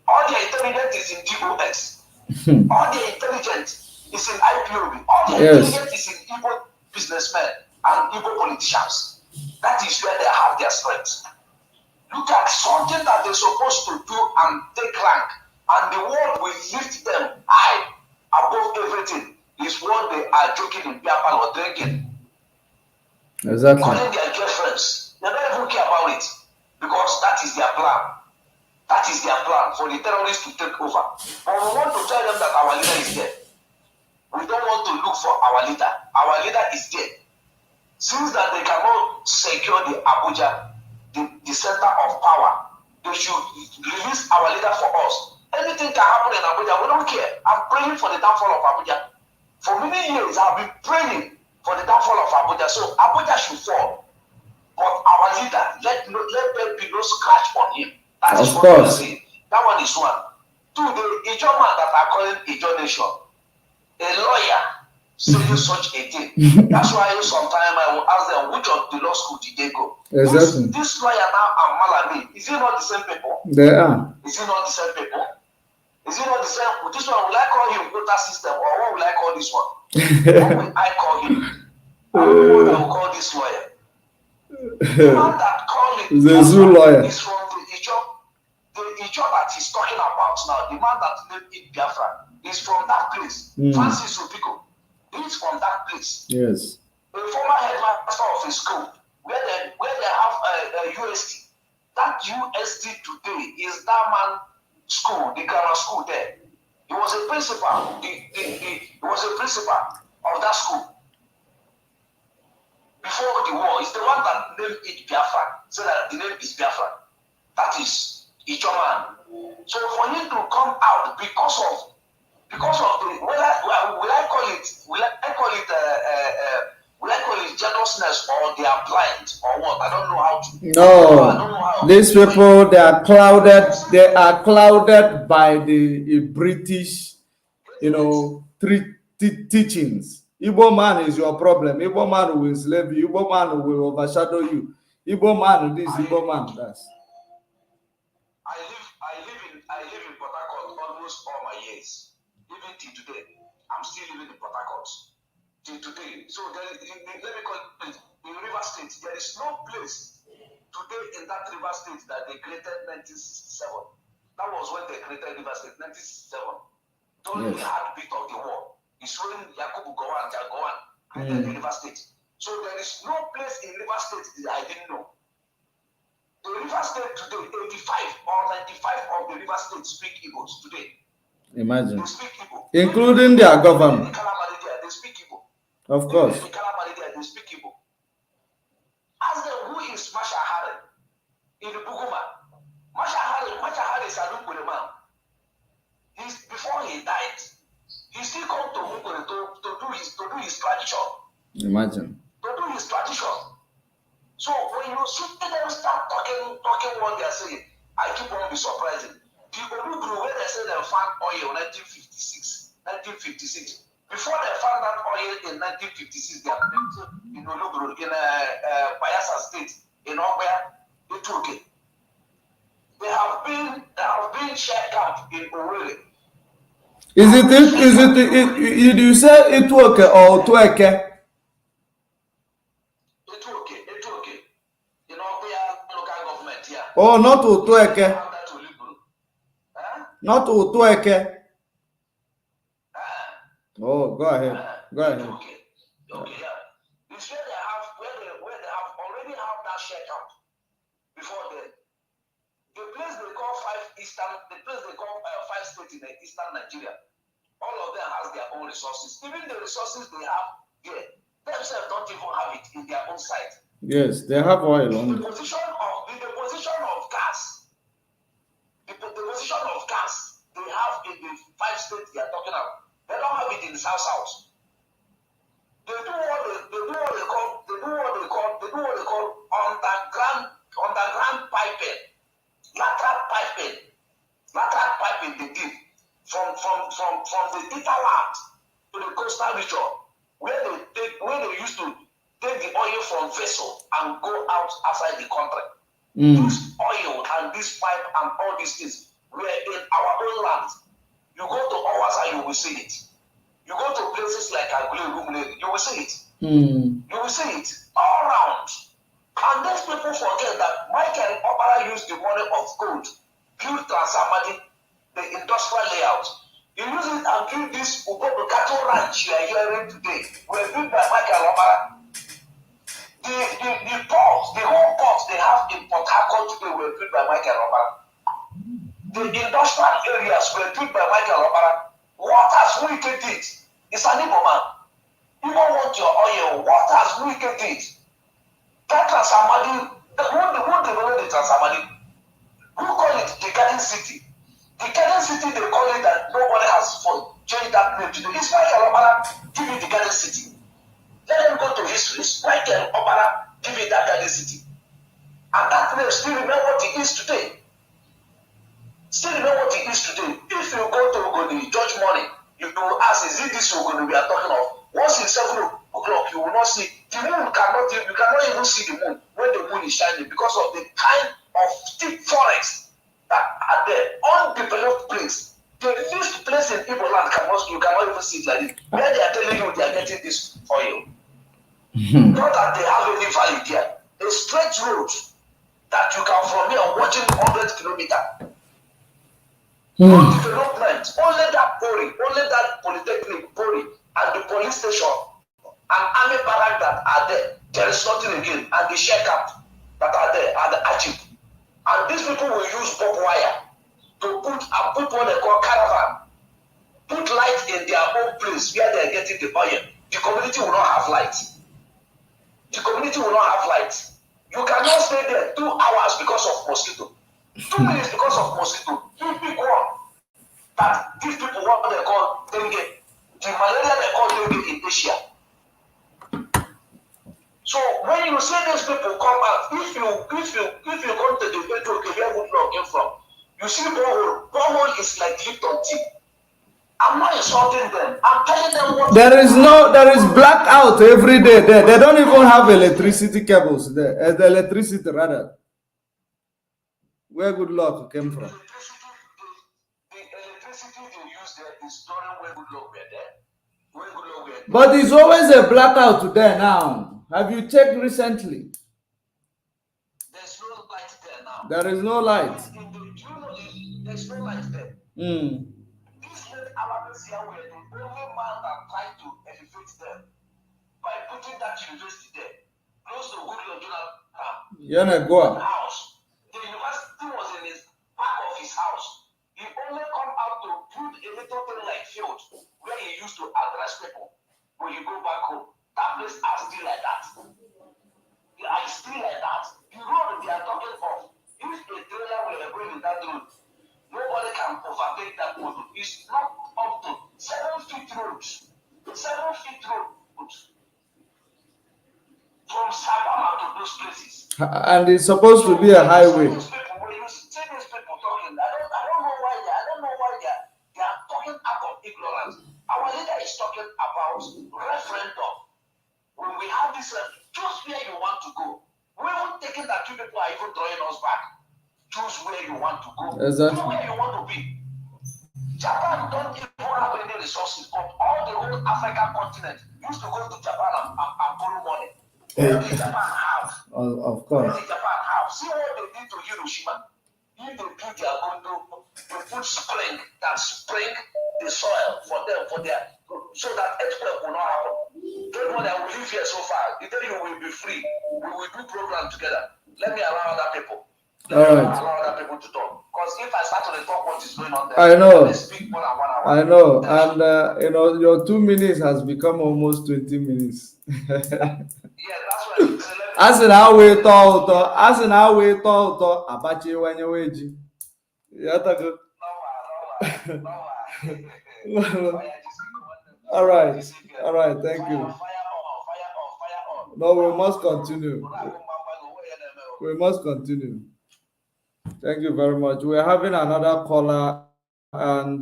All the intelligence is in DOS. All the intelligence is in IPOB. All the intelligence is in Igbo businessmen and Igbo politicians. That is where they have their strength. Look at something that they're supposed to do and take rank, and the world will lift them high above everything. Is what they are joking in beer parlor or drinking. Exactly. Calling their girlfriends. They don't even care about it because that is their plan. That is their plan for the terrorists to take over. But we want to tell them that our leader is there. We don't want to look for our leader. Our leader is there. Since that they cannot secure the Abuja, the center of power, they should release our leader for us. Anything can happen in Abuja. We don't care. I'm praying for the downfall of Abuja. For many years, I've been praying for the downfall of Abuja. So Abuja should fall. But our leader, let there be no scratch on him. That is of what we are course. saying. That one is one. Two, the Ijo man that are calling Ijo Nation, a lawyer saying such a thing. That's why sometimes I will ask them, which of the law school did they go? Exactly. This lawyer now and Malami, is it not the same people? They are. Is it not the same people? Is it not the same? This one, will I call him quota system, or what will I call this one? What will I call him? I don't know what I will call this lawyer. The man that called it the zoo lawyer is from the Ijo. The Ijo that he's talking about now, the man that named it Biafra, is from that place. Francis Opiko. He's from that place. Yes. A former headmaster of a school where they have a UST. That UST today is that man school, the grammar school there. He was a principal. He was a principal of that school. Before the war, it's the one that named it Biafra. So that the name is Biafra. That is Ijoman. So for him to come out because of the will I call it jealousness, or they are blind, or what? I don't know how to. No, I don't know how these people, they are clouded. They are clouded by the British, teachings. Igbo man is your problem. Igbo man will enslave you. Igbo man will overshadow you. Igbo man this, Igbo man that. I live in Port Harcourt almost all my years. Even till today, I'm still living in Port Harcourt. Till today. So let me call it in River State. There is no place today in that River State that they created 1967. That was when they created River State, 1967. During the heartbeat of the war. It's when Yakubu Gowon created the River State. So there is no place in River State that I didn't know. The River State today, 85 or 95 of the River State speak Igbo today. Imagine. They speak Igbo. Including their government. They speak Igbo. Of course. They speak Igbo. Ask them who is Masha Hare in Buguma. Masha Hare is a Lukwere man. Before he died, he still come to Lukwere to do his tradition. Imagine. To do his tradition. So when you see them start talking what they are saying, I keep on be surprising. People who grew when they say they found oil in 1956. Before they found that oil in 1956, they have been in Oluguru, in Bayelsa State, in Ogbia, they took it. They have been share camp in Owerri. Is it you say it work or Tweke? It okay. In Ogbia local government, yeah. Oh, not Tweke. Not Tweke. Oh, go ahead. Okay, yeah. It's where they have already have that share camp before then. The place they call five states in eastern Nigeria, all of them has their own resources. Even the resources they have there, themselves don't even have it in their own site. Yes, they have oil on The position of gas. The position of gas they have in the 5 states they are talking about. They don't have it in the south. They do what they call underground piping, lateral piping they did from the hinterland to the coastal region, where they used to take the oil from vessel and go out outside the country. This oil and this pipe and all these things were in our own land. You go to Owasa, you will see it. You go to places like Agule, you will see it. You will see it all around. And these people forget that Michael Opera used the money of gold, build Transamadi, the industrial layout. He used it and built this Ugogo cattle ranch you are hearing today. Were built by Michael Opera. The whole ports they have in Port Harcourt today were built by Michael Opera. The industrial areas were built by Michael Opera. What has Wike did? It's an Igbo man. You don't want your oil. What has Wike did? That Transamadi, who developed the Transamadi? Who call it the Garden City? The Garden City, they call it that nobody has changed that name today. It's Michael Opera give it the Garden City. Let them go to history. It's Michael Opera give it that Garden City. And that place still remain what it is today. Still remain what it is today. If you go to Ugodi, Judge Money, you will ask, is it this Ugodi we are talking of? Once it's 7 o'clock, you will not see. The moon you cannot even see the moon when the moon is shining because of the kind of thick forests that are there. Undeveloped place. The least place in Igbo land you cannot even see it like this. Where they are telling you they are getting this oil. Not that they have any valley there. A straight road that you can from here watching 100 kilometers. No development. Only that quarry, only that polytechnic quarry, and the police station and army barrack that are there. There is nothing again. And the share camp that are there are the archive. And these people will use barbed wire to put what they call caravan. Put light in their own place where they are getting the oil. The community will not have light. The community will not have light. You cannot stay there 2 hours because of mosquito. 2 minutes because of mosquito. Two big one. That these people what they call dengue. The malaria they call dengue in Asia. So when you see these people come out, if you come to the Pedro where Woodlaw came from, you see borehole. Borehole is like Lipton tea. I'm not insulting them. I'm telling them what there is blackout every day there. They don't even have electricity cables there. The electricity rather. Where Goodluck came from. The electricity they use there is during where Goodluck were there. When Goodluck were there. But there's always a blackout there now. Have you checked recently? There's no light there now. There is no light. There's no light there. These late Alabama here were the only man that tried to elevate them by putting that university there, close to Goodluck Jonathan house. The university was in his back of his house. He only come out to put a little thing like field where he used to address people when you go back home. That place are still like that. They are still like that. The road they are talking of, if a trailer were going in that road, nobody can overtake that road. It's not up to 7 feet roads. 7 feet roads. From Sabama to those places. And it's supposed to be a highway. When you see these people talking, I don't know why they are talking out of ignorance. Our leader is talking about referendum. When we have this, choose where you want to go. We haven't taken that you people are even drawing us back. Choose where you want to go. Exactly. Choose where you want to be. Japan don't even have any resources, but all the whole African continent used to go to Japan and borrow money. What did Japan have? Of course. What did Japan have? See what they did to Hiroshima. If they build their condo, they put spring that spring the soil for them, so that earthquake will not happen. Don't worry, I will live here so far. The day you will be free, we will do program together. Let me allow other people. Allow other people to talk. Because if I start to talk what is going on there, I know. they speak more than 1 hour. I know. And your 2 minutes has become almost 20 minutes. Yeah, that's why. As in how we thought, Abachi when you wage. Yeah, good. All right, thank you. No, we must continue. We must continue. Thank you very much. We're having another caller, and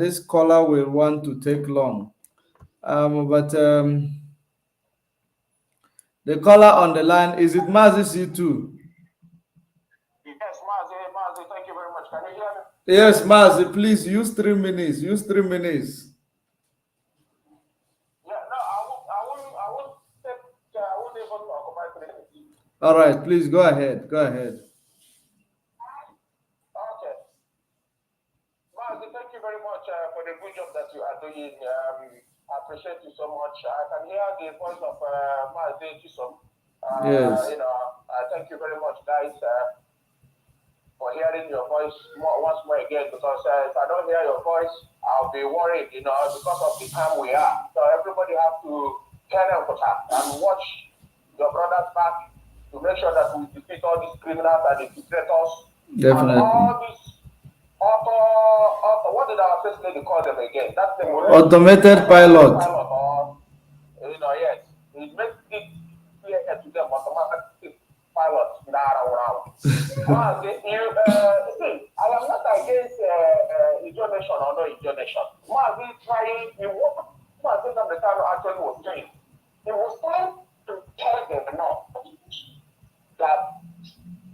this caller will want to take long. But the caller on the line, is it Mazi C2? Yes, Mazi, thank you very much. Can you hear me? Yes, Mazi, please use 3 minutes. Use 3 minutes. Yeah, no, I won't even occupy 3 minutes. All right, please go ahead. Go ahead. Okay. Mazi, thank you very much for the good job that you are doing. I appreciate you so much. I can hear the voice of Mazi Chisom. Yes. Thank you very much, guys, for hearing your voice once more again. Because if I don't hear your voice, I'll be worried, because of the time we are. So everybody have to carry on and watch your brothers back to make sure that we defeat all these criminals and infiltrators. Definitely. And all these what did our first lady call them again? That's the automated pilot. Yes. It makes it clear to them automatically I am not against donation or no donation. We trying, what the actually was doing. It was trying to tell them now that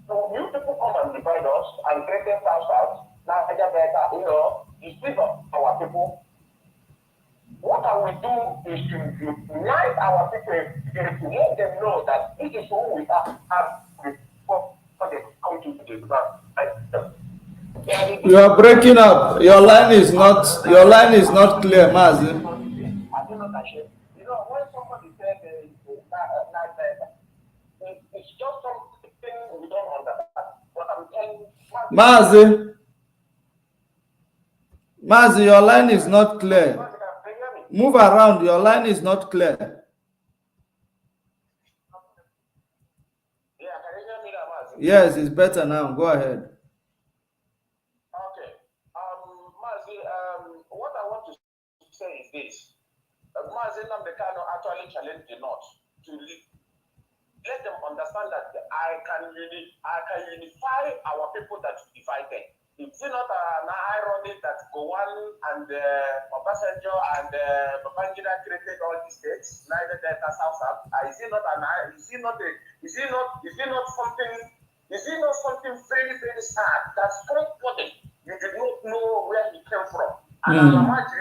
you people come and divide us and create them out. Now, you speak of our people. What I will do is to unite our people to let them know that this is who we are before they come to the ground. You are breaking up. Your line is not clear, Mazi. I do not ashamed. You know, when somebody said it's just something we don't understand. But I'm telling you, Mazi, your line is not clear. Move around. Your line is not clear. Yeah, can you hear me now, Mazi? Yes, it's better now. Go ahead. Okay. Mazi, what I want to say is this. Mazi Namdekano actually challenged the North to let them understand that I can unify our people that divide them. It's not an irony that Gowon and Obasanjo and Babangida created all these states, neither Delta South South. Is it not something very, very sad that somebody you did not know where he came from? And honest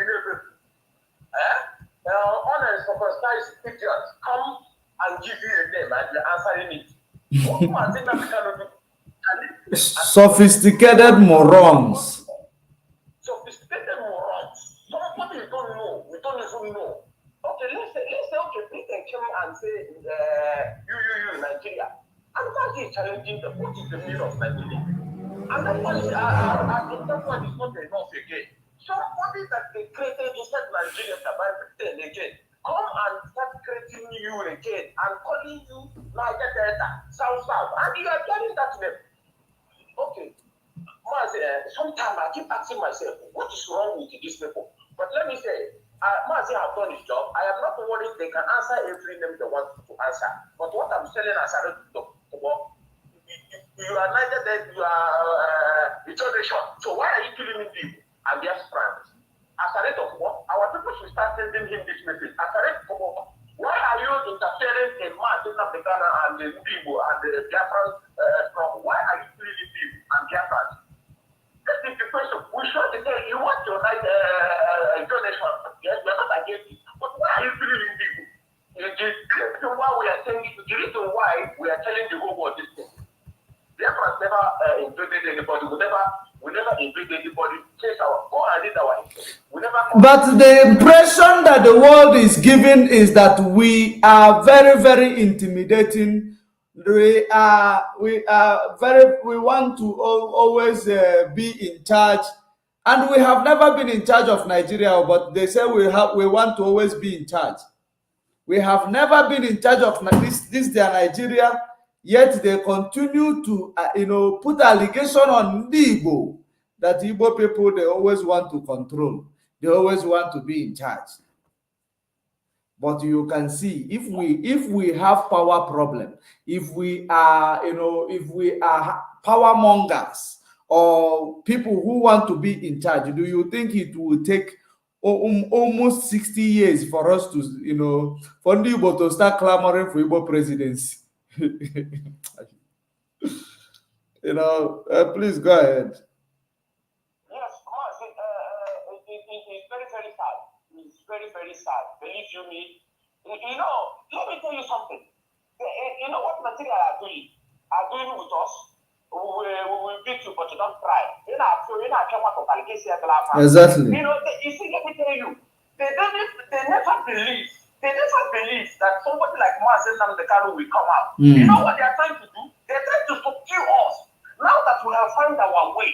superstitious idiots come and give you a name and you're answering it. What was it that we can do? Sophisticated morons. Sophisticated morons. Somebody you don't know, we don't even know. Okay, let's say, okay, please come and say, you, Nigeria. And that is challenging them. What is the meaning of Nigeria? And that one is, I think that one is not enough again. Somebody that they created inside Nigeria about then again, come and start creating you again and calling you Niger Delta, South, and you are telling that to them. Okay, sometimes I keep asking myself, what is wrong with these people? But let me say, Mazi have done his job. I am not worried they can answer every name they want to answer. But what I'm telling us, you are neither that you are Intonation. So why are you killing people and their friends? As a rate of what? Our people should start sending him this message. As a rate of what? Why are you interfering in Martin of the Ghana and the people and the Biafran from? Why are you killing people and Biafran? This is the question. We should say you want to unite donation. Yes, we are not against it. But why are you killing people? The reason why we are saying it, the reason why we are telling the whole world this thing. Biafran never invaded anybody. We never invaded anybody. Go and read our history. But the impression that the world is giving is that we are very, very intimidating. We want to always be in charge, and we have never been in charge of Nigeria. But they say we want to always be in charge. We have never been in charge of this their Nigeria. Yet they continue to put allegation on the Igbo that Igbo people, they always want to control. They always want to be in charge. But you can see if we have power problem, if we are power mongers or people who want to be in charge, do you think it will take almost 60 years for us to for the Igbo to start clamoring for Igbo presidency? Please go ahead. Yes, it's very, very sad. It's very, very sad. Believe you me. Let me tell you something. You know what Nigeria are doing with us? We will beat you, but you don't cry. Exactly. You see, let me tell you, they never believe. They never believe that somebody like Mazen Namdekano will come out. You know what they are trying to do? They are trying to subdue us. Now that we have found our way,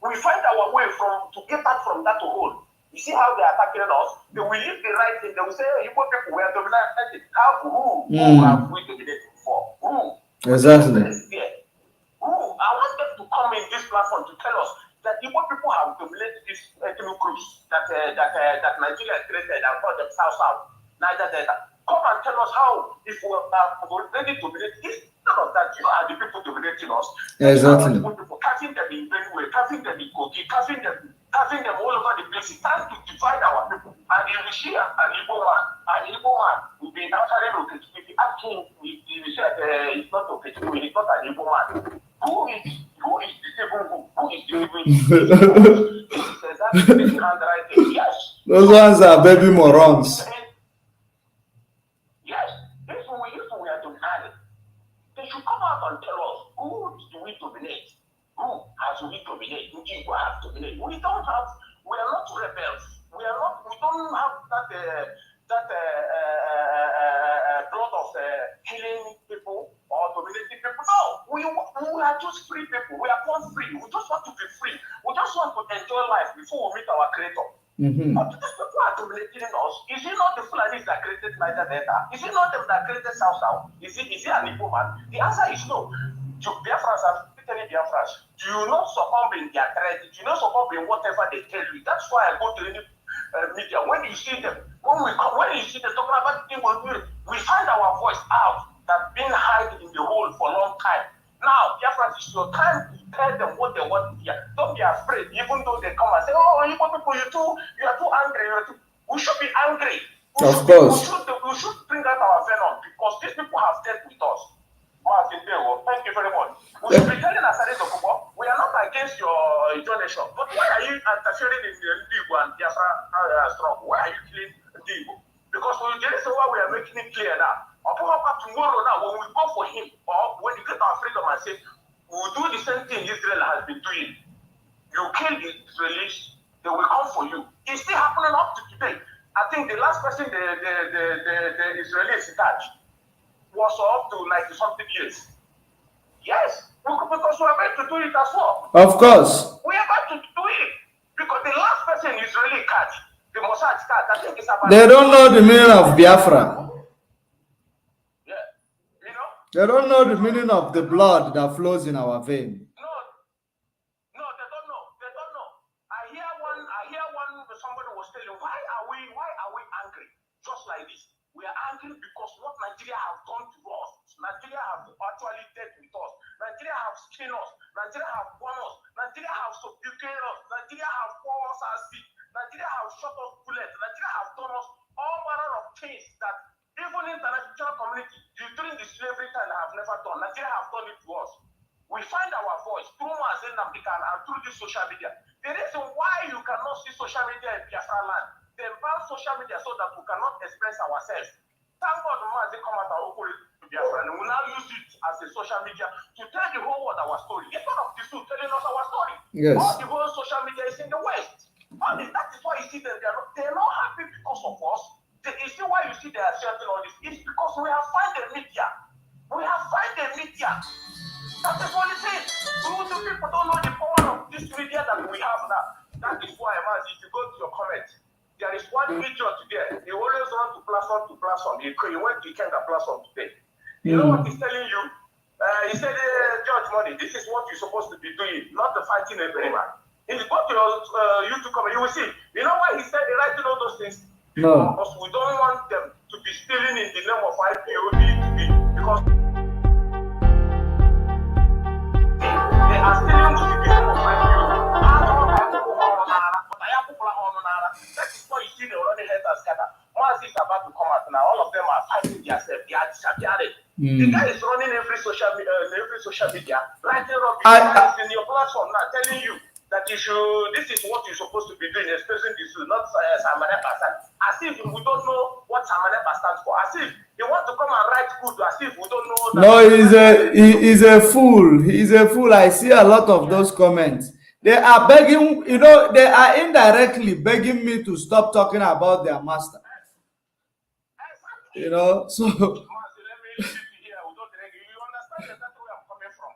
to get out from that hole. You see how they are attacking us? They will leave the right thing. They will say, Igbo people were dominated. Who have we dominated for? Who? Exactly. Who? I want them to come in this platform to tell us that Igbo people have dominated this ethnic groups that Nigeria created and called themselves out. Neither Delta. Come and tell us how, if we are already dominated, instead of that, are the people dominating us. Exactly. People carving them in Benue, carving them in Kogi, carving them all over the place. It's time to divide our people. And if we see an Igbo man will be answering okay. If you ask him, he said it's not okay. He's not an Igbo man. Who is deceiving who? Who is deceiving? This is exactly the handwriting. Yes. Those ones are baby morons. Yes. If we are to marry, they should come out and tell us who do we dominate? Who has we dominate? Who do we have to dominate? We don't have. We are not rebels. We don't have that blood of killing people or dominating people. No, we are just free people. We are born free. We just want to be free. We just want to enjoy life before we meet our Creator. But these people are dominating us. Is it not the Fulanis that created Niger Delta? Is it not them that created South? Is it an Igbo man? The answer is no. To Biafrans, I'm telling Biafrans, do you not succumb in their threat? Do you not succumb in whatever they tell you? That's why I go to any media. When you see them, when you see them talking about the thing we find our voice out that's been hiding in the hole for a long time. Now, Biafrans, it's your time to tell them what they want to hear. Don't be afraid, even though they come and say, oh, you people, you are too angry. We should be angry. Of course. We should bring out our venom because these people have dealt with us. Thank you very much. We should be telling Asari Dokubo, we are not against your donation, but why are you interfering in the Igbo and Biafra struggle? Why are you killing the Igbo? Because there is why we are making it clear now. Tomorrow now, when we go for him, or when you get our freedom and say, we will do the same thing Israel has been doing. You kill the Israelis, they will come for you. It's still happening up to today. I think the last person the Israelis touched was up to 90-something years. Yes, because we are going to do it as well. Of course. We are going to do it. Because the last person Israeli catch, the Mossad catch, I think it's about... They don't know the meaning of Biafra. Yeah. You know? They don't know the meaning of the blood that flows in our vein. No, they don't know. They don't know. I hear one, somebody was telling, why are we angry? Just like this. We are angry because what Nigeria has done to us. Nigeria have actually dealt with us. Nigeria have skinned us. Nigeria have won us. Nigeria have subjugated us. Nigeria have poured us our seat. Nigeria have shot us bullets. Nigeria have done us all manner of things that even international community during the slavery time have never done. Nigeria have done it to us. We find our voice through Mazen Namdekan and through this social media. The reason why you cannot see social media in Biafra land, they ban social media so that we cannot express ourselves. Thank God Mazen come out and open to Biafra and we now use it as a social media to tell the whole world our story. Instead of the Sue telling us our story. Yes. All the whole social media is in the West. That is why you see that they're not happy because of us. You see why you see they are shouting all this? It's because we have found the media. We have found the media. That's the only thing. Most people don't know the power of this media that we have now. That is why, man, if you go to your comment, there is one idiot there. He always run to platform. He went to Kenga platform today. You know what he's telling you? He said, Judge Money, this is what you're supposed to be doing, not the fighting everyone. If you go to your YouTube comment, you will see. You know why he said writing all those things? No. Because we don't want them to be stealing in the name of IPOB because they are stealing in the name of IPOB. That is why you see the running heads are scattered. Once it's about to come out now, all of them are fighting themselves. They are disappearing. The guy is running every social media, writing rubbish. In your platform now, telling you that this is what you're supposed to be doing, especially this is not Samarepa. As if we don't know what Samarepa stands for. As if they want to come and write good, as if we don't know. That No, he's a fool. He's a fool. I see a lot of those comments. They are begging, they are indirectly begging me to stop talking about their master. Exactly. So. Let me leave you here. You understand exactly where I'm coming from.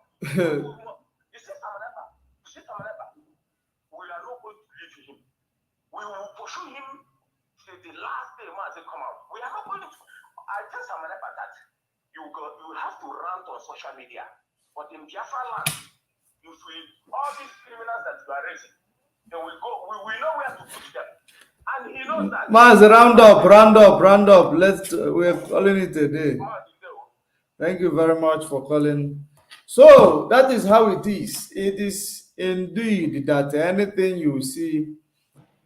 You see Samarepa. We are not going to leave him. We will pursue him till the last day Mazi come out. We are not going to. I tell Samarepa that you have to rant on social media. But in Biafra land, if all these criminals that you are raising, they will go. We know where to put them. And he knows that. Maz, round up. We're calling it a day. Thank you very much for calling. So that is how it is. It is indeed that anything you see,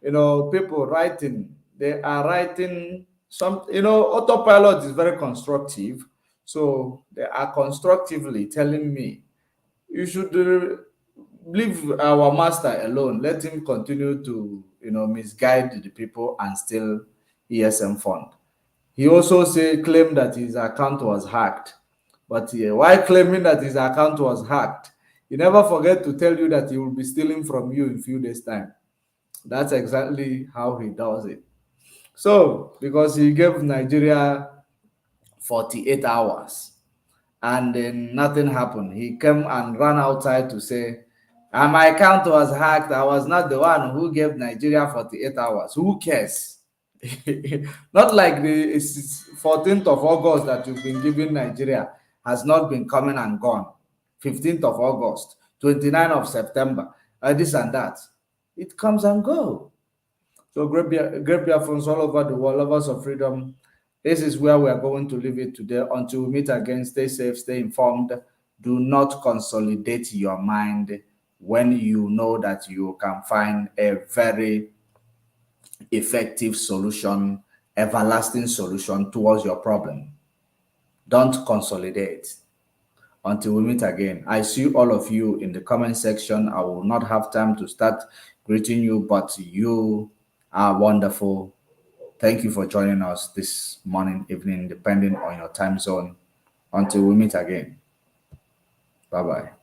people writing, they are writing some, autopilot is very constructive. So they are constructively telling me, you should leave our master alone. Let him continue to, misguide the people and steal ESM fund. He also claimed that his account was hacked. But while claiming that his account was hacked, he never forget to tell you that he will be stealing from you in few days' time. That's exactly how he does it. So, because he gave Nigeria 48 hours and then nothing happened, he came and ran outside to say, my account was hacked. I was not the one who gave Nigeria 48 hours. Who cares? Not like the 14th of August that you've been giving Nigeria has not been coming and gone. 15th of August, 29th of September, this and that. It comes and go. So great Biafrans all over the world, lovers of freedom, this is where we are going to leave it today. Until we meet again, stay safe, stay informed. Do not consolidate your mind when you know that you can find a very effective solution, everlasting solution towards your problem. Don't consolidate. Until we meet again, I see all of you in the comment section. I will not have time to start greeting you, but you are wonderful. Thank you for joining us this morning, evening, depending on your time zone. Until we meet again. Bye-bye.